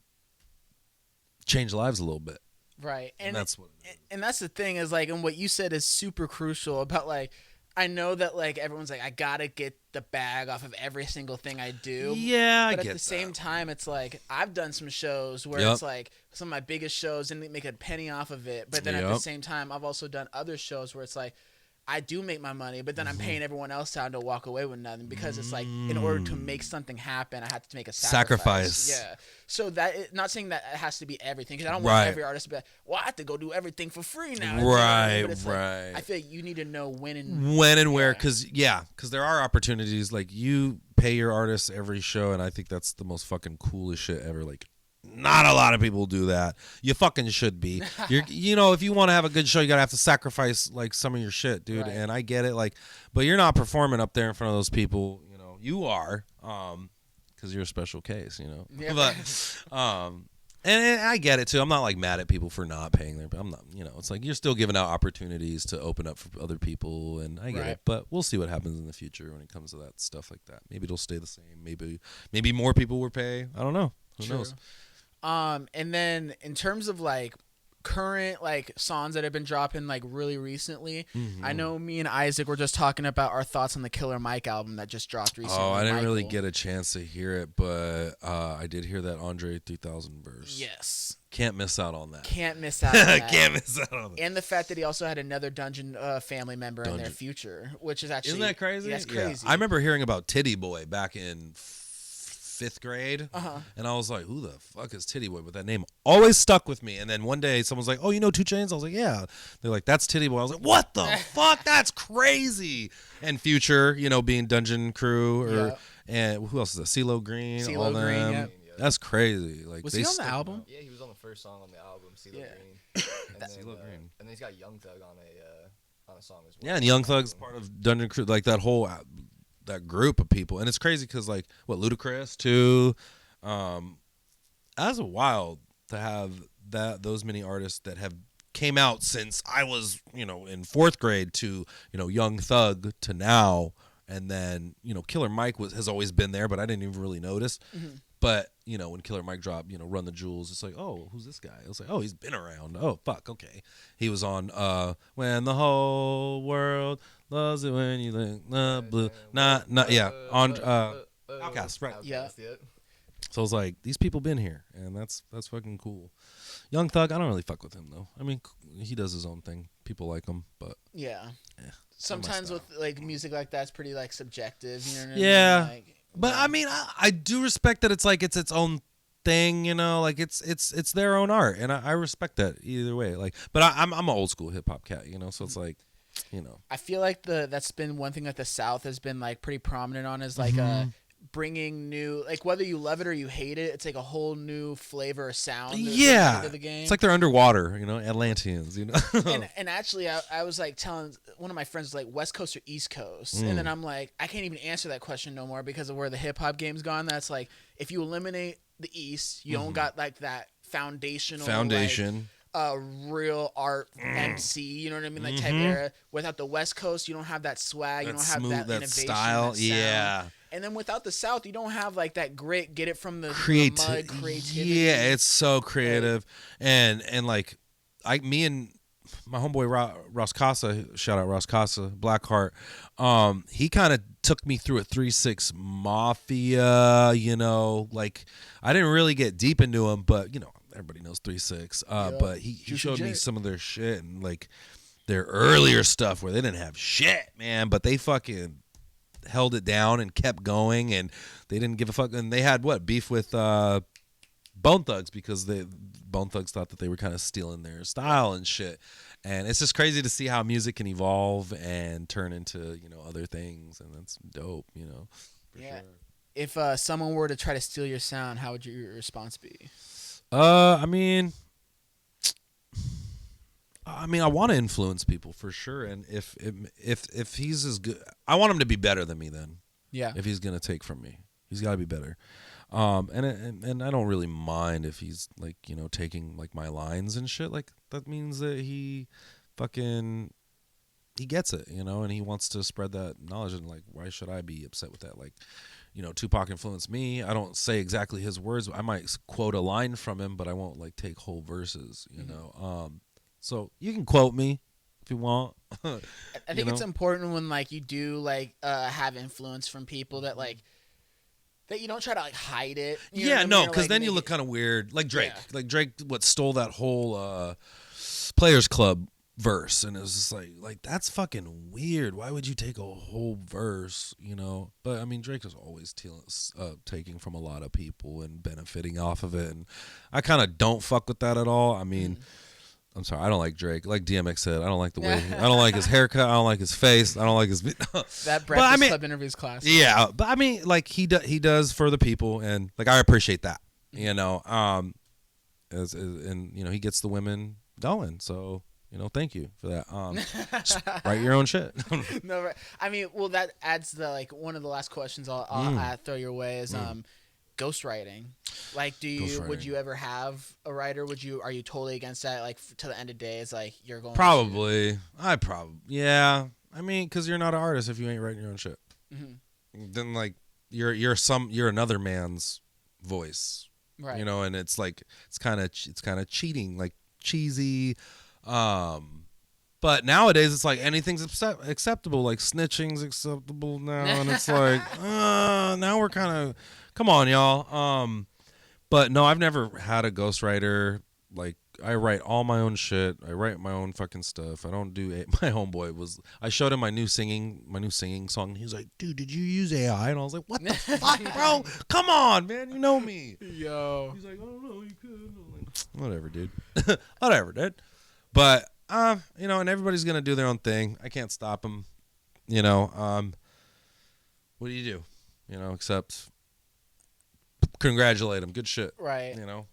change lives a little bit. Right. And that's what and that's the thing is like, and what you said is super crucial about like, I know that like everyone's like, I gotta get the bag off of every single thing I do. Yeah, but at the same time, it's like I've done some shows where it's like some of my biggest shows didn't make a penny off of it. But then at the same time, I've also done other shows where it's like I do make my money, but then I'm paying everyone else out to walk away with nothing because it's like in order to make something happen, I have to make a sacrifice. Yeah. So not saying that it has to be everything because I don't want every artist to be like, well, I have to go do everything for free now. Right, but it's right. Like, I feel like you need to know when and where, because there are opportunities. Like you pay your artists every show, and I think that's the most fucking coolest shit ever. Like, not a lot of people do that. You fucking should be. You know, if you want to have a good show, you gotta have to sacrifice like some of your shit, dude. Right. And I get it, like, but you're not performing up there in front of those people. You know, you are, because you're a special case. You know, yeah, but and I get it too. I'm not like mad at people for not paying their. I'm not. You know, it's like you're still giving out opportunities to open up for other people, and I get it. But we'll see what happens in the future when it comes to that stuff like that. Maybe it'll stay the same. Maybe more people will pay. I don't know. Who knows? And then in terms of like current like songs that have been dropping like really recently, I know me and Isaac were just talking about our thoughts on the Killer Mike album that just dropped recently. Oh, I didn't really get a chance to hear it, but I did hear that Andre 3000 verse. Yes. Can't miss out on that. Can't miss out on that. Can't miss out on that. And the fact that he also had another Dungeon family member in their future, which is actually... Isn't that crazy? That's crazy. Yeah. I remember hearing about Titty Boy back in 5th grade, and I was like, who the fuck is Titty Boy? But that name always stuck with me. And then one day someone's like, oh, you know 2 Chainz? I was like, yeah. They're like, that's Titty Boy. I was like, what the fuck? That's crazy. And Future, you know, being Dungeon Crew, and who else is that? CeeLo Green, all them. Green, yeah. That's crazy. Like, was he on the album? Yeah, he was on the first song on the album, CeeLo Green. And then he's got Young Thug on a song as well. Yeah, and Young Thug's part of Dungeon Crew, like that whole that group of people. And it's crazy because like Ludacris too. That's wild to have those many artists that have came out since I was, you know, in 4th grade to, you know, Young Thug to now. And then, you know, Killer Mike has always been there, but I didn't even really notice. But, you know, when Killer Mike dropped, you know, Run the Jewels, it's like, oh, who's this guy? I was like, oh, he's been around. Oh, fuck, okay. He was on When the Whole World Loves It When You Think Blue. On Outcast, right. Yeah. So I was like, these people been here, and that's fucking cool. Young Thug, I don't really fuck with him, though. I mean, he does his own thing. People like him, but... Yeah. Sometimes with, like, music like that, it's pretty, like, subjective, you know what I mean? Like, but I mean, I do respect that it's like it's its own thing, you know, like it's their own art, and I respect that either way. Like, but I'm an old school hip hop cat, you know, so it's like, you know, I feel like that's been one thing that the South has been like pretty prominent on is like bringing new, like whether you love it or you hate it, it's like a whole new flavor or sound. Yeah, the game. It's like they're underwater, you know, Atlanteans, you know. and actually, I was like telling one of my friends like West Coast or East Coast, and then I'm like, I can't even answer that question no more because of where the hip hop game's gone. That's like if you eliminate the East, you don't got like that foundation. Like, real art MC, you know what I mean, like type era. Without the West Coast, you don't have that swag, you don't have that innovation, style, that sound. And then without the South, you don't have like that grit, get it from the mud creativity. Yeah, it's so creative, and like me and my homeboy Ross Casa, shout out Ross Casa, Blackheart. He kind of took me through a 3-6 Mafia, you know, like I didn't really get deep into him, but you know. Everybody knows 3-6, but he showed me some of their shit and like their earlier stuff where they didn't have shit, man, but they fucking held it down and kept going, and they didn't give a fuck. And they had beef with Bone Thugs because Bone Thugs thought that they were kind of stealing their style and shit. And it's just crazy to see how music can evolve and turn into, you know, other things, and that's dope, you know. For sure. If someone were to try to steal your sound, how would your response be? I mean, I want to influence people for sure, and if he's as good, I want him to be better than me. Then, yeah, if he's gonna take from me, he's got to be better. And I don't really mind if he's like, you know, taking like my lines and shit. Like that means that he gets it, you know, and he wants to spread that knowledge. And like, why should I be upset with that? Like, you know, Tupac influenced me. I don't say exactly his words. I might quote a line from him, but I won't like take whole verses, you know. So you can quote me if you want. I think it's important when like you do like have influence from people that like that you don't try to like hide it. Yeah, no, because then you look kind of weird. Like Drake. Yeah. Like Drake stole that whole Players Club verse, and it was just like that's fucking weird. Why would you take a whole verse, you know? But I mean, Drake is always taking from a lot of people and benefiting off of it, and I kind of don't fuck with that at all. I mean, I'm sorry, I don't like Drake. Like DMX said, I don't like the way I don't like his haircut, I don't like his face, I don't like his that Breakfast Club interview is classic. Yeah, but I mean, like he does for the people, and like I appreciate that, you know. And you know, he gets the women going, so you know, thank you for that. Just write your own shit. No, right. I mean, well, that adds the like one of the last questions I'll throw your way is ghostwriting. Like, would you ever have a writer? Are you totally against that? Like, to the end of days, like you're going probably. Yeah. I mean, because you're not an artist if you ain't writing your own shit. Mm-hmm. Then like you're another man's voice, right? You know, and it's like it's kind of cheating, like cheesy. But nowadays it's like anything's acceptable, like snitching's acceptable now, and it's like now we're kind of, come on y'all. But no, I've never had a ghostwriter. Like I write all my own shit. I write my own fucking stuff. I don't do my homeboy I showed him my new singing song, and he was like, dude, did you use AI? And I was like, what the fuck, bro? Come on, man, you know me. Yo. He's like, oh no, you could. I'm like, whatever, dude. Whatever, dude. But you know, and everybody's gonna do their own thing. I can't stop them. You know, what do? You know, except congratulate them. Good shit. Right. You know.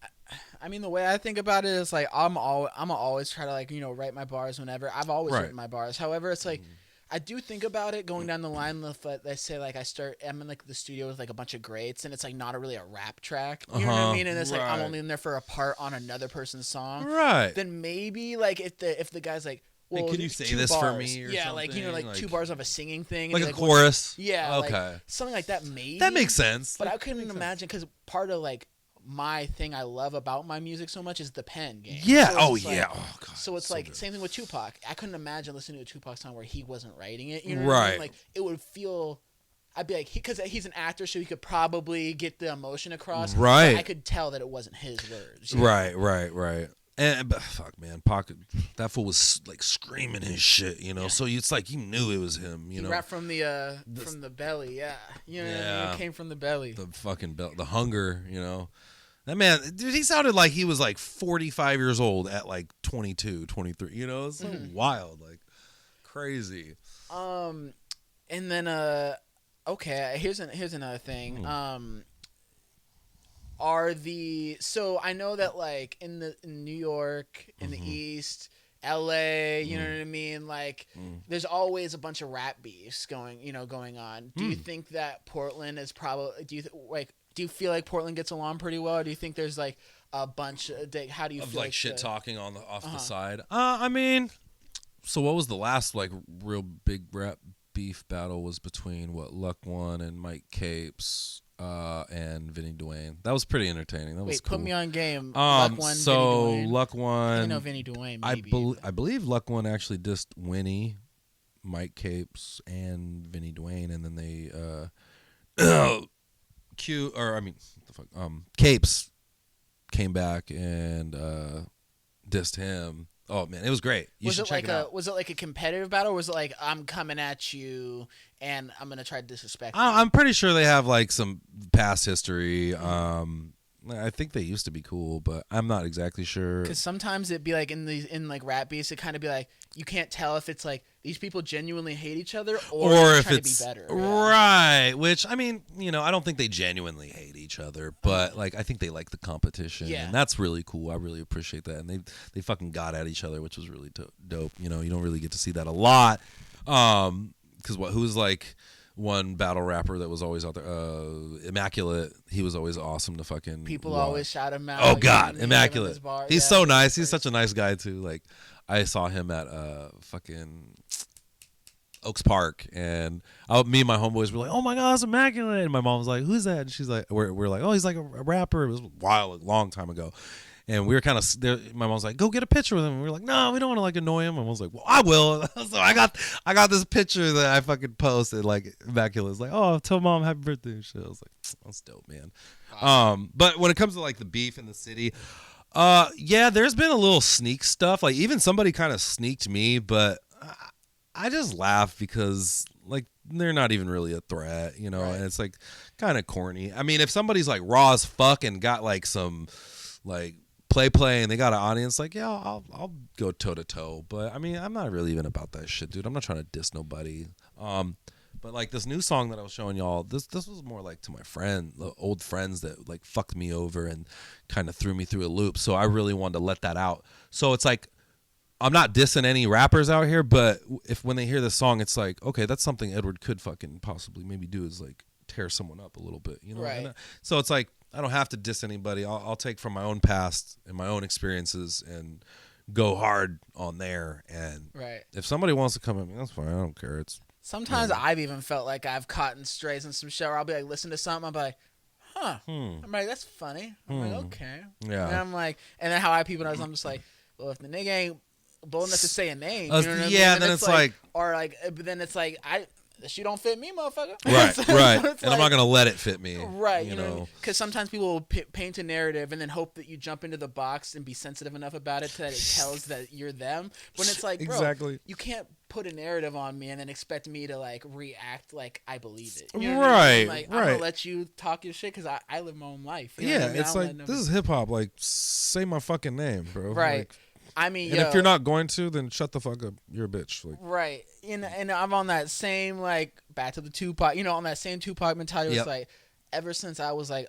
I mean, the way I think about it is like I'm always try to like, you know, write my bars whenever. I've always written my bars. However, it's like I do think about it going down the line. Let's say like I'm in like the studio with like a bunch of greats, and it's like not really a rap track. You know what I mean? And it's like I'm only in there for a part on another person's song. Right. Then maybe like if the guy's like, well, can you say this for me? Or yeah, something? like, you know, like 2 bars of a singing thing, like a chorus. Yeah. Okay. Like, something like that. Maybe that makes sense. But I couldn't imagine, because part of like my thing I love about my music so much is the pen game. Yeah. So yeah. Oh god. So it's like good. Same thing with Tupac. I couldn't imagine listening to a Tupac song where he wasn't writing it. You know what I mean? Like it would feel. I'd be like, because he's an actor, so he could probably get the emotion across. Right. I could tell that it wasn't his words. Right. And but fuck, man, Pocket, that fool was like screaming his shit, you know. Yeah. So it's like you knew it was him, you know. He rapped from the belly, yeah. You know, it came from the belly. The fucking the hunger, you know. That man, dude, he sounded like he was like 45 years old at like 22, 23. You know, it's so wild, like crazy. And then okay, here's another thing. So I know that like in New York, in the East, LA, you know what I mean? Like there's always a bunch of rap beefs going on. Do you think that Portland is probably, do you feel like Portland gets along pretty well? Or do you think there's like a bunch of, how do you feel like shit talking on off the side? I mean, so what was the last like real big rap beef battle was between Luck One and Mike Capes and Vinny Dwayne. That was pretty entertaining. That was cool. Put me on game. Luck One, so Vinny Dwayne. Luck One. I know Vinny Dwayne. Maybe. I believe Luck One actually dissed Winnie, Mike Capes, and Vinny Dwayne, and then they Capes came back and dissed him. Oh man, it was great. You should check it out. Was it like a competitive battle, or was it like I'm coming at you and I'm gonna try to disrespect you? I'm pretty sure they have like some past history. I think they used to be cool, but I'm not exactly sure. Because sometimes it'd be like in like rap beats, it kind of be like you can't tell if it's like these people genuinely hate each other or if it's to be better. Right. Which I mean, you know, I don't think they genuinely hate each other, but like I think they like the competition, and that's really cool. I really appreciate that, and they fucking got at each other, which was really dope. You know, you don't really get to see that a lot. Because who's like one battle rapper that was always out there, Immaculate. He was always awesome to fucking. People always shout him out. Oh God, Immaculate. He's so nice. He's such a nice guy too. Like I saw him at fucking Oaks Park, and me and my homeboys were like, "Oh my God, it's Immaculate!" And my mom was like, "Who's that?" And she's like, "We're like, oh, he's like a rapper." It was a long time ago. And we were kind of there. My mom's like, "Go get a picture with him." And we were like, "No, we don't want to like annoy him." And I was like, "Well, I will." So I got this picture that I fucking posted. Like Immaculate's like, "Oh, tell mom happy birthday and shit." I was like, "That's dope, man." Wow. But when it comes to like the beef in the city, Yeah, there's been a little sneak stuff. Like even somebody kind of sneaked me, but I just laugh because like they're not even really a threat, you know, and it's like kind of corny. I mean, if somebody's like raw as fuck and got like some like play and they got an audience, like yeah, I'll go toe to toe. But I mean, I'm not really even about that shit, dude. I'm not trying to diss nobody. But like this new song that I was showing y'all, this was more like to my old friends that like fucked me over and kind of threw me through a loop. So I really wanted to let that out. So it's like I'm not dissing any rappers out here, but when they hear this song, it's like, okay, that's something Edward could fucking possibly maybe do is like tear someone up a little bit, you know? Right. So it's like I don't have to diss anybody. I'll take from my own past and my own experiences and go hard on there. And if somebody wants to come at me, that's fine. I don't care. Sometimes I've even felt like I've caught in strays in some show where I'll be like, listen to something, I'll be like, huh. I'm like, that's funny. I'm like, okay. Yeah. And I'm like, and then how I people know is I'm just like, well, if the nigga ain't bold enough to say a name, you know what I mean? Yeah, then it's like, or like, but then it's like, she don't fit me, motherfucker. Right, so right. And like, I'm not gonna let it fit me. Right, you know, because sometimes people will paint a narrative and then hope that you jump into the box and be sensitive enough about it so that it tells that you're them. When it's like, bro, exactly. You can't put a narrative on me and then expect me to like react like I believe it. You Right, know what I mean? Like, right. I'm gonna let you talk your shit because I live my own life. You know Yeah, what I mean? it's like this is hip hop. Like, say my fucking name, bro. Right. Like, I mean, and if you're not going to, then shut the fuck up. You're a bitch. Like, right. And I'm on that same like back to the Tupac. You know, on that same Tupac mentality. It's like ever since I was like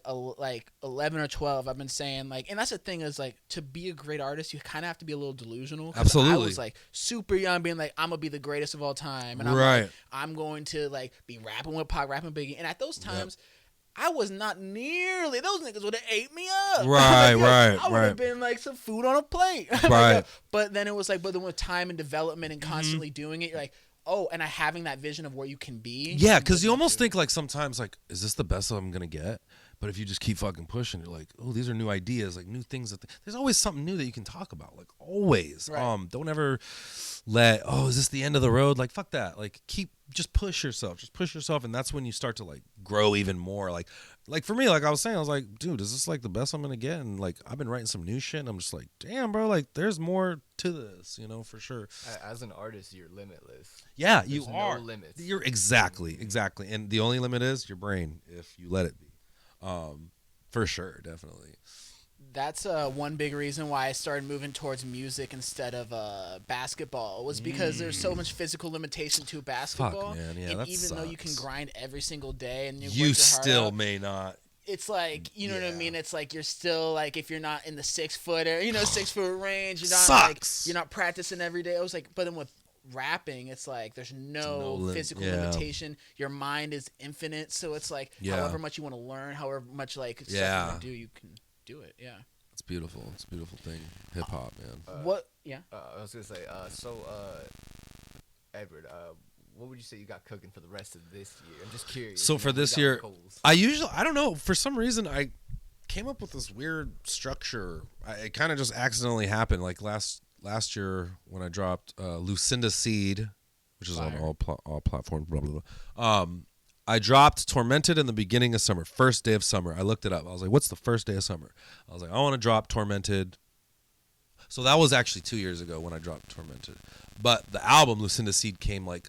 11 or 12, I've been saying like, and that's the thing is like to be a great artist, you kind of have to be a little delusional. Absolutely. I was like super young, being like, I'm gonna be the greatest of all time, and I'm like, I'm going to like be rapping with Pac, rapping Biggie, and at those times. I was not nearly. Those niggas would have ate me up. Right, right. I would have been like some food on a plate. Right. But then it was like, but then with time and development and constantly doing it, you're like, oh, and having that vision of where you can be. Yeah, because you almost think like sometimes like, is this the best I'm gonna get? But if you just keep fucking pushing, you're like, oh, these are new ideas, like new things. There's always something new that you can talk about. Like always. Right. Don't ever is this the end of the road? Like fuck that. Like just push yourself. Just push yourself, and that's when you start to like grow even more. Like for me, like I was saying, I was like, dude, is this like the best I'm gonna get? And like I've been writing some new shit, and I'm just like, damn, bro, like there's more to this, you know, for sure. As an artist, you're limitless. Yeah, There's you are. No limits. You're exactly, and the only limit is your brain if you let it be. For sure, definitely. That's one big reason why I started moving towards music instead of basketball was because there's so much physical limitation to basketball. Fuck, man. Yeah, and that even sucks. though you can grind every single day and you still may not. It's like, you know what I mean? It's like you're still like if you're not in the 6 foot or 6 foot range, you're not sucks. like you're not practicing every day. I was like, but then with rapping, it's like there's no physical limitation. Your mind is infinite, so it's like however much you want to learn, however much like stuff you want to do, you can do it. Yeah, it's beautiful. It's a beautiful thing. Hip hop, man. What? Yeah. I was gonna say. Edward, what would you say you got cooking for the rest of this year? I'm just curious. So for this year, I don't know. For some reason, I came up with this weird structure. It kind of just accidentally happened. Like last year when I dropped Lucinda Seed, which is on all platforms, blah, blah, blah. I dropped Tormented in the beginning of summer, first day of summer. I looked it up. I was like, what's the first day of summer? I was like, I want to drop Tormented. So that was actually 2 years ago when I dropped Tormented. But the album, Lucinda Seed, came like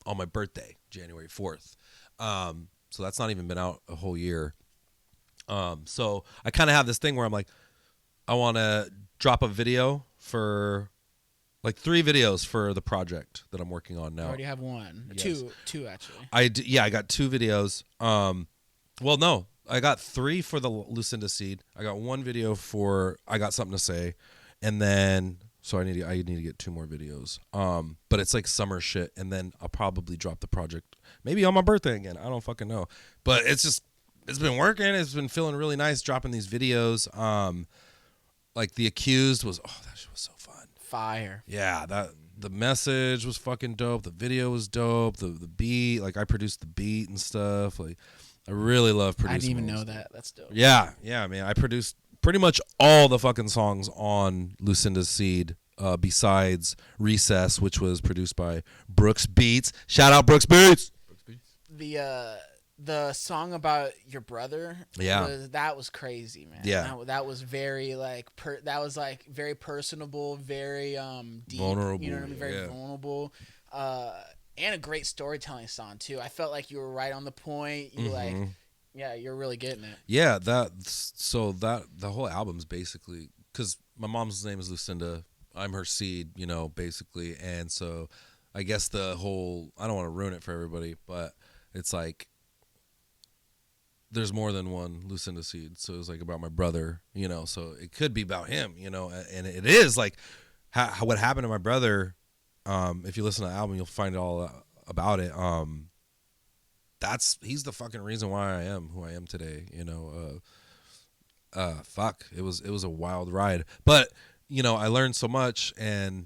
on my birthday, January 4th. So that's not even been out a whole year. So I kind of have this thing where I'm like, I want to drop a video for like 3 videos for the project that I'm working on now. I already have one. Yes. Two actually. I got 2 videos. Well, no, I got 3 for the Lucinda Seed. I got 1 video for I Got Something to Say, and then so I need to get 2 more videos. But it's like summer shit, and then I'll probably drop the project maybe on my birthday again. I don't fucking know, but it's been working. It's been feeling really nice dropping these videos. Like The Accused that shit was so fun. Fire. Yeah, the message was fucking dope. The video was dope. The beat, like I produced the beat and stuff. Like I really love producing. I didn't even know that. That's dope. Yeah, man. I produced pretty much all the fucking songs on Lucinda's Seed, besides Recess, which was produced by Brooks Beats. Shout out Brooks Beats. The the song about your brother, that was crazy, man. Yeah. That was very like that was like very personable, very deep, vulnerable. You know what I mean? Very vulnerable. And a great storytelling song too. I felt like you were right on the point. You like, yeah, you're really getting it. Yeah, the whole album's basically because my mom's name is Lucinda. I'm her seed, you know, basically, and so I guess the whole I don't want to ruin it for everybody, but it's like there's more than one Lucinda seed. So it was like about my brother, you know, so it could be about him, you know, and it is like what happened to my brother. If you listen to the album, you'll find all about it. He's the fucking reason why I am who I am today, you know. Fuck, it was a wild ride, but you know, I learned so much, and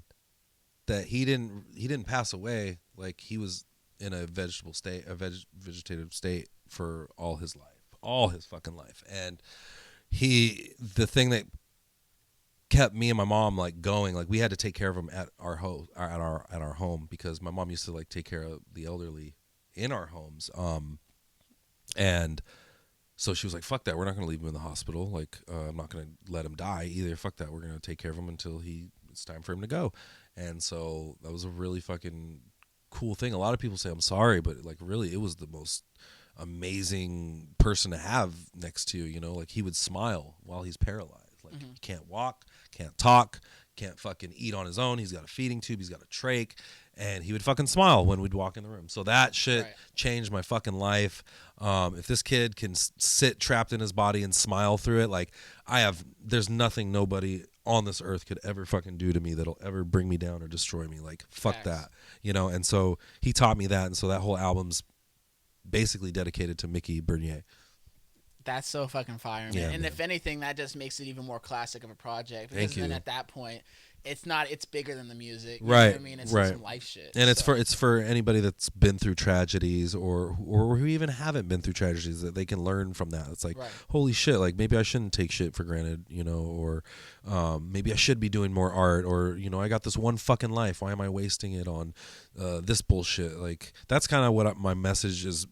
that he didn't pass away. Like he was in a vegetative state for all his fucking life. And the thing that kept me and my mom like going, like we had to take care of him at our home because my mom used to like take care of the elderly in our homes. And so she was like, fuck that, we're not going to leave him in the hospital. Like, I'm not going to let him die either. Fuck that, we're going to take care of him until it's time for him to go. And so that was a really fucking cool thing. A lot of people say I'm sorry, but like really it was the most amazing person to have next to you, you know? Like he would smile while he's paralyzed. Like he can't walk, can't talk, can't fucking eat on his own. He's got a feeding tube, he's got a trach, and he would fucking smile when we'd walk in the room. So that shit changed my fucking life. If this kid can sit trapped in his body and smile through it, like there's nothing nobody on this earth could ever fucking do to me that'll ever bring me down or destroy me. Like fuck that, you know? And so he taught me that, and so that whole album's basically dedicated to Mickey Bernier. That's so fucking fire, man. And if anything, that just makes it even more classic of a project. Because then at that point, it's bigger than the music. You know what I mean? It's some life shit. And it's for anybody that's been through tragedies or who even haven't been through tragedies, that they can learn from that. It's like, holy shit, like maybe I shouldn't take shit for granted, you know, or maybe I should be doing more art, or, you know, I got this one fucking life. Why am I wasting it on this bullshit? Like that's kind of what my message is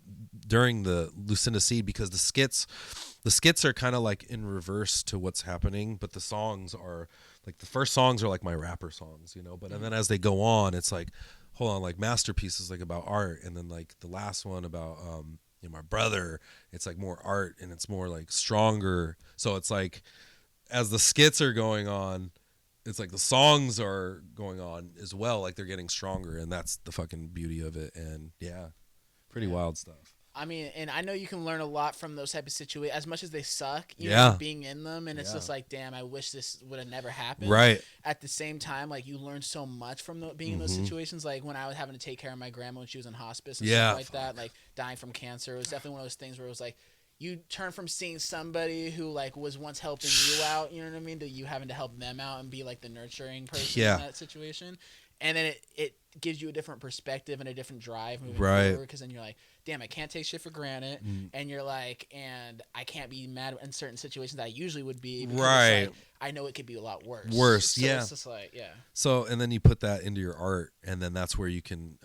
during the Lucinda Seed, because the skits are kind of like in reverse to what's happening, but the songs are like, the first songs are like my rapper songs, you know, but and then as they go on, it's like, hold on, like Masterpieces, like about art, and then like the last one about you know, my brother, it's like more art and it's more like stronger. So it's like as the skits are going on, it's like the songs are going on as well, like they're getting stronger, and that's the fucking beauty of it. And yeah, pretty wild stuff. I mean, and I know you can learn a lot from those type of situations, as much as they suck, you know, being in them, and it's just like, damn, I wish this would have never happened. Right. At the same time, like, you learn so much from being in those situations. Like, when I was having to take care of my grandma when she was in hospice and stuff like that, like, dying from cancer, it was definitely one of those things where it was like, you turn from seeing somebody who, like, was once helping you out, you know what I mean, to you having to help them out and be, like, the nurturing person in that situation. And then it gives you a different perspective and a different drive moving forward, because then you're like, damn, I can't take shit for granted. And you're like, and I can't be mad in certain situations that I usually would be. Right. Like, I know it could be a lot worse. So it's just like, So, and then you put that into your art, and then that's where you can,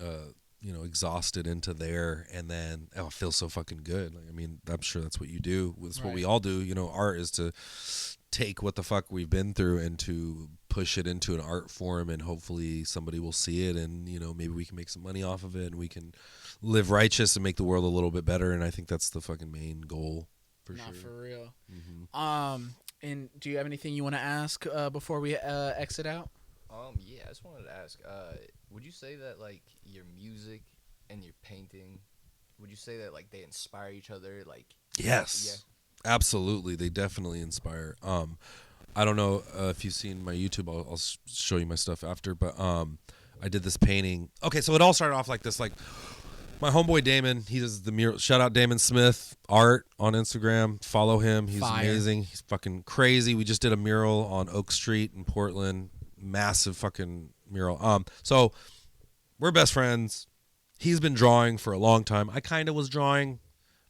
you know, exhaust it into there, and then, it feels so fucking good. Like, I mean, I'm sure that's what you do. That's what we all do. You know, art is to take what the fuck we've been through and to push it into an art form, and hopefully somebody will see it, and, you know, maybe we can make some money off of it, and we can live righteous and make the world a little bit better. And I think that's the fucking main goal, for sure. For real. And do you have anything you want to ask before we exit out? Yeah, I just wanted to ask, would you say that, like, your music and your painting, would you say that, like, they inspire each other? Like, yes. Absolutely, they definitely inspire. I don't know if you've seen my YouTube. I'll show you my stuff after. But I did this painting. Okay, so it all started off like this. Like, my homeboy Damon, he does the mural. Shout out Damon Smith Art on Instagram. Follow him. He's amazing. He's fucking crazy. We just did a mural on Oak Street in Portland. Massive fucking mural. So we're best friends. He's been drawing for a long time. I kind of was drawing.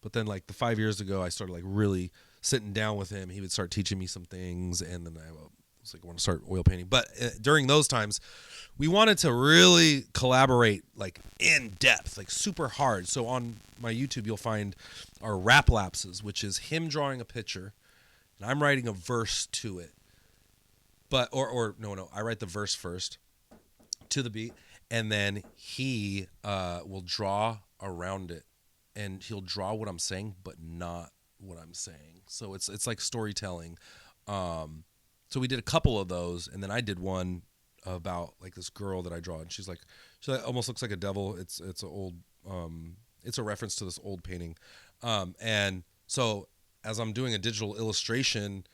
But then, like, the 5 years ago, I started, like, really sitting down with him. He would start teaching me some things, and then I It's like I want to start oil painting. But during those times, we wanted to really collaborate like in depth, like super hard. So on my YouTube, you'll find our rap lapses, which is him drawing a picture and I'm writing a verse to it. But or no, I write the verse first to the beat, and then he will draw around it, and he'll draw what I'm saying, but not what I'm saying. So it's like storytelling. So we did a couple of those, and then I did one about like this girl that I draw, and she almost looks like a devil. It's an old it's a reference to this old painting, and so as I'm doing a digital illustration,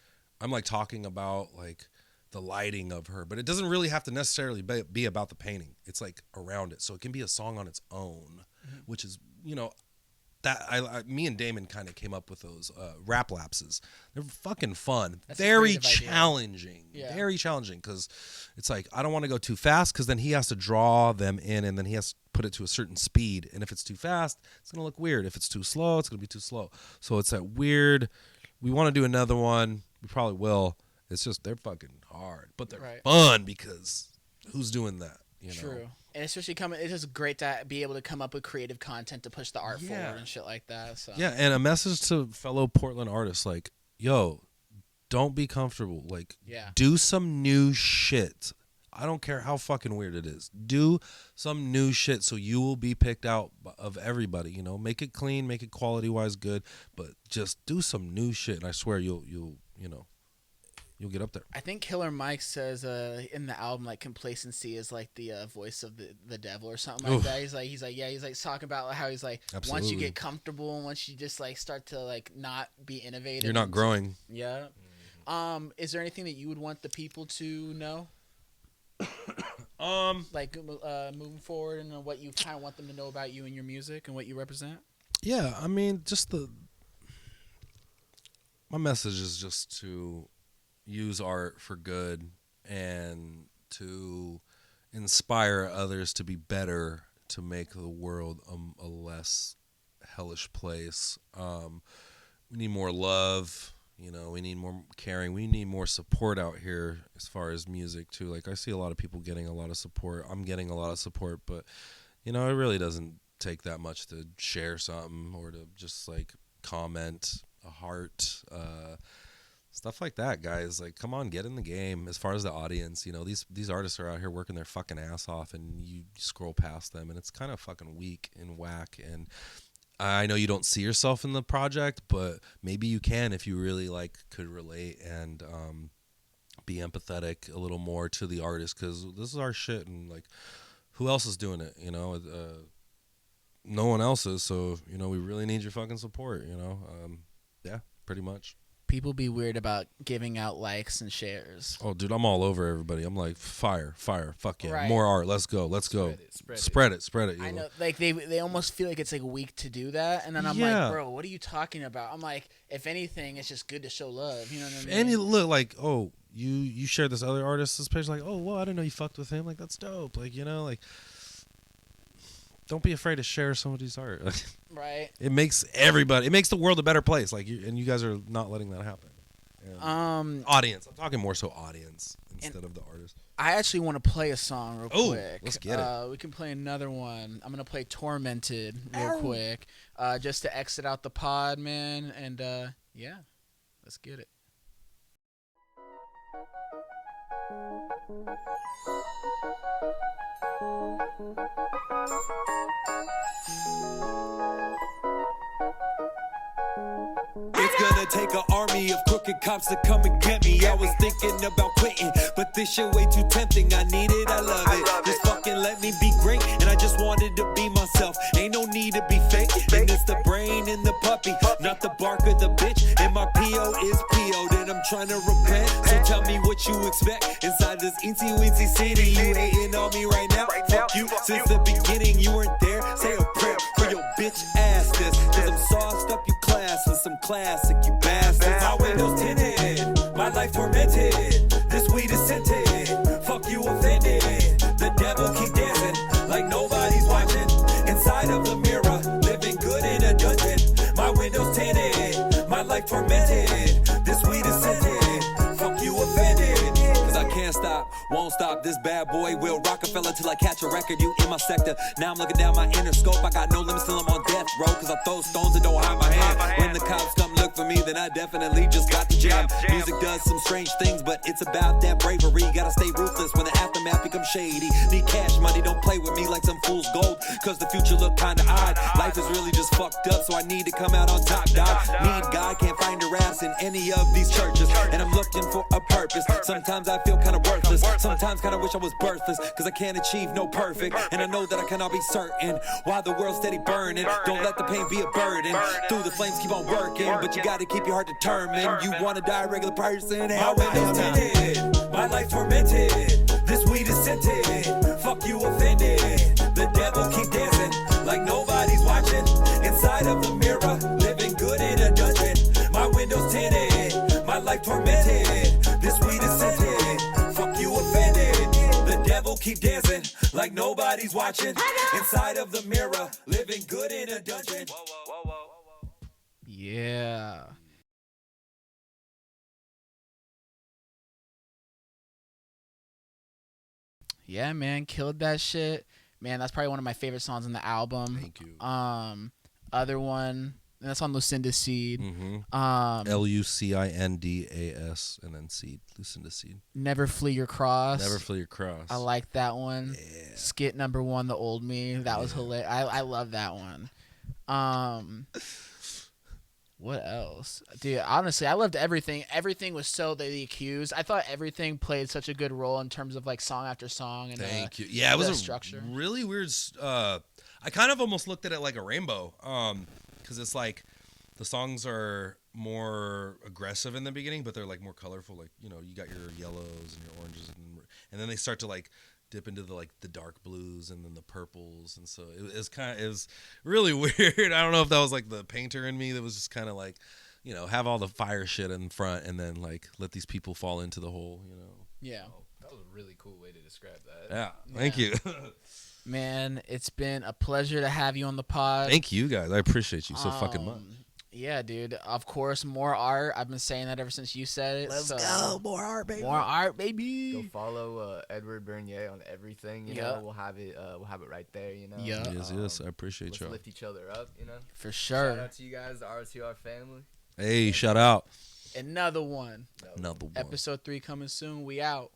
I'm like talking about like the lighting of her, but it doesn't really have to necessarily be about the painting. It's like around it, so it can be a song on its own, which is that me and Damon kind of came up with those rap lapses. They're fucking fun. That's a very creative idea. challenging. Yeah. Very challenging because it's like I don't want to go too fast because then he has to draw them in and then he has to put it to a certain speed. And if it's too fast, it's going to look weird. If it's too slow, it's going to be too slow. So it's that weird. We want to do another one. We probably will. It's just they're fucking hard, but they're fun because who's doing that? True. And especially it's just great to be able to come up with creative content to push the art forward and shit like that. So. Yeah, and a message to fellow Portland artists like, yo, don't be comfortable. Like, do some new shit. I don't care how fucking weird it is. Do some new shit so you will be picked out of everybody. Make it clean, make it quality-wise good, but just do some new shit. And I swear you'll get up there. I think Killer Mike says in the album like complacency is like the voice of the devil or something like that. He's like talking about how he's like once you get comfortable and once you just like start to like not be innovative, you're not growing. Yeah. Is there anything that you would want the people to know? Like moving forward and what you kind of want them to know about you and your music and what you represent? Yeah, I mean, my message is just to use art for good and to inspire others to be better, to make the world a less hellish place. We need more love, we need more caring, we need more support out here as far as music too. Like I see a lot of people getting a lot of support. I'm getting a lot of support, but it really doesn't take that much to share something or to just like comment a heart, stuff like that, guys. Like, come on, get in the game. As far as the audience, these artists are out here working their fucking ass off, and you scroll past them, and it's kind of fucking weak and whack. And I know you don't see yourself in the project, but maybe you can if you really could relate and be empathetic a little more to the artist, because this is our shit, and who else is doing it? No one else is. So we really need your fucking support. Yeah, pretty much. People be weird about giving out likes and shares. Oh, dude, I'm all over everybody. I'm like, fire, fuck yeah, right. More art, let's go. Spread it. I know, they almost feel like it's weak to do that, and then I'm like, bro, what are you talking about? I'm like, if anything, it's just good to show love. You know what I mean? And you look like, oh, you shared this other artist's page, like, oh, well, I didn't know you fucked with him. Like, that's dope. Don't be afraid to share somebody's art. Right. It makes the world a better place. And you guys are not letting that happen. And audience. I'm talking more so audience instead of the artist. I actually want to play a song real quick. Let's get it. We can play another one. I'm gonna play Tormented real quick, just to exit out the pod, man. And yeah, let's get it. It's gonna take an army of crooked cops to come and get me. I was thinking about quitting, but this shit way too tempting. I need it, I love it. Just fucking let me be great, and I just wanted to be myself. Ain't no need to be fake. And it's the brain and the puppy, not the bark of the bitch. And my PO is PO'd, and I'm trying to repent. So tell me what you expect inside this eensy weensy city. You hating on me right now? Fuck you. Since the beginning, you weren't there. Say a prayer for your bitch ass. Cause I'm sauced up you class and some classic, you bastards. My windows tinted, my life tormented. This weed is scented, fuck you offended. The devil keep dancing like nobody's watching. Inside of the mirror, living good in a dungeon. My windows tinted, my life tormented. This weed is scented, fuck you offended. This bad boy will Rockefeller till I catch a record. You in my sector. Now I'm looking down my inner scope. I got no limits till I'm on death row. Cause I throw stones and don't hide my hand. When the cops come look for me, then I definitely just got the jam. Music does some strange things, but it's about that bravery. Gotta stay ruthless when the aftermath becomes shady. Need cash money, don't play with me like some fool's gold. Cause the future look kinda odd. Life is really just fucked up, so I need to come out on top, dog. Need God, can't find her ass in any of these churches. And I'm looking for a purpose. Sometimes I feel kinda worthless. Sometimes kinda wish I was birthless. Cause I can't achieve no perfect. And I know that I cannot be certain why the world's steady burning. Don't let the pain be a burden. Through the flames keep on working, but you gotta keep your heart determined. You wanna die a regular person? Hell, my windows tinted, my life tormented. This weed is scented. Fuck you offended. The devil keep dancing like nobody's watching. Inside of the mirror, living good in a dungeon. My windows tinted, my life tormented. This weed is scented. Fuck you offended. The devil keep dancing like nobody's watching. Inside of the mirror, living good in a dungeon. Yeah. Yeah, man, killed that shit. Man, that's probably one of my favorite songs on the album. Thank you. Other one, and that's on Lucinda Seed. Lucindas and then Seed. Lucinda Seed. Never Flee Your Cross. Never Flee Your Cross. I like that one. Yeah. Skit number 1, The Old Me. That was hilarious. I love that one. What else? Dude, honestly, I loved everything. Everything was so The Accused. I thought everything played such a good role in terms of like song after song and Thank you. Yeah, it was a structure. Really weird. I kind of almost looked at it like a rainbow, because it's like the songs are more aggressive in the beginning, but they're like more colorful. Like, you know, you got your yellows and your oranges, and then they start to like dip into the dark blues and then the purples, and so it was really weird. I don't know if that was like the painter in me that was just kind of like, you know, have all the fire shit in front and then like let these people fall into the hole, you know. Yeah. Oh, that was a really cool way to describe that. Yeah. Thank you. Man, it's been a pleasure to have you on the pod. Thank you guys. I appreciate you so fucking much. Yeah, dude. Of course, more art. I've been saying that ever since you said it. Let's go. More art, baby. More art, baby. Go follow Edward Bernier on everything. You know, we'll have it right there. You know. Yeah. Yes. I appreciate Let's y'all. lift each other up. You know. For sure. Shout out to you guys, the R.O.T.R family. Hey, shout out. Another one. Another one. Episode 3 coming soon. We out.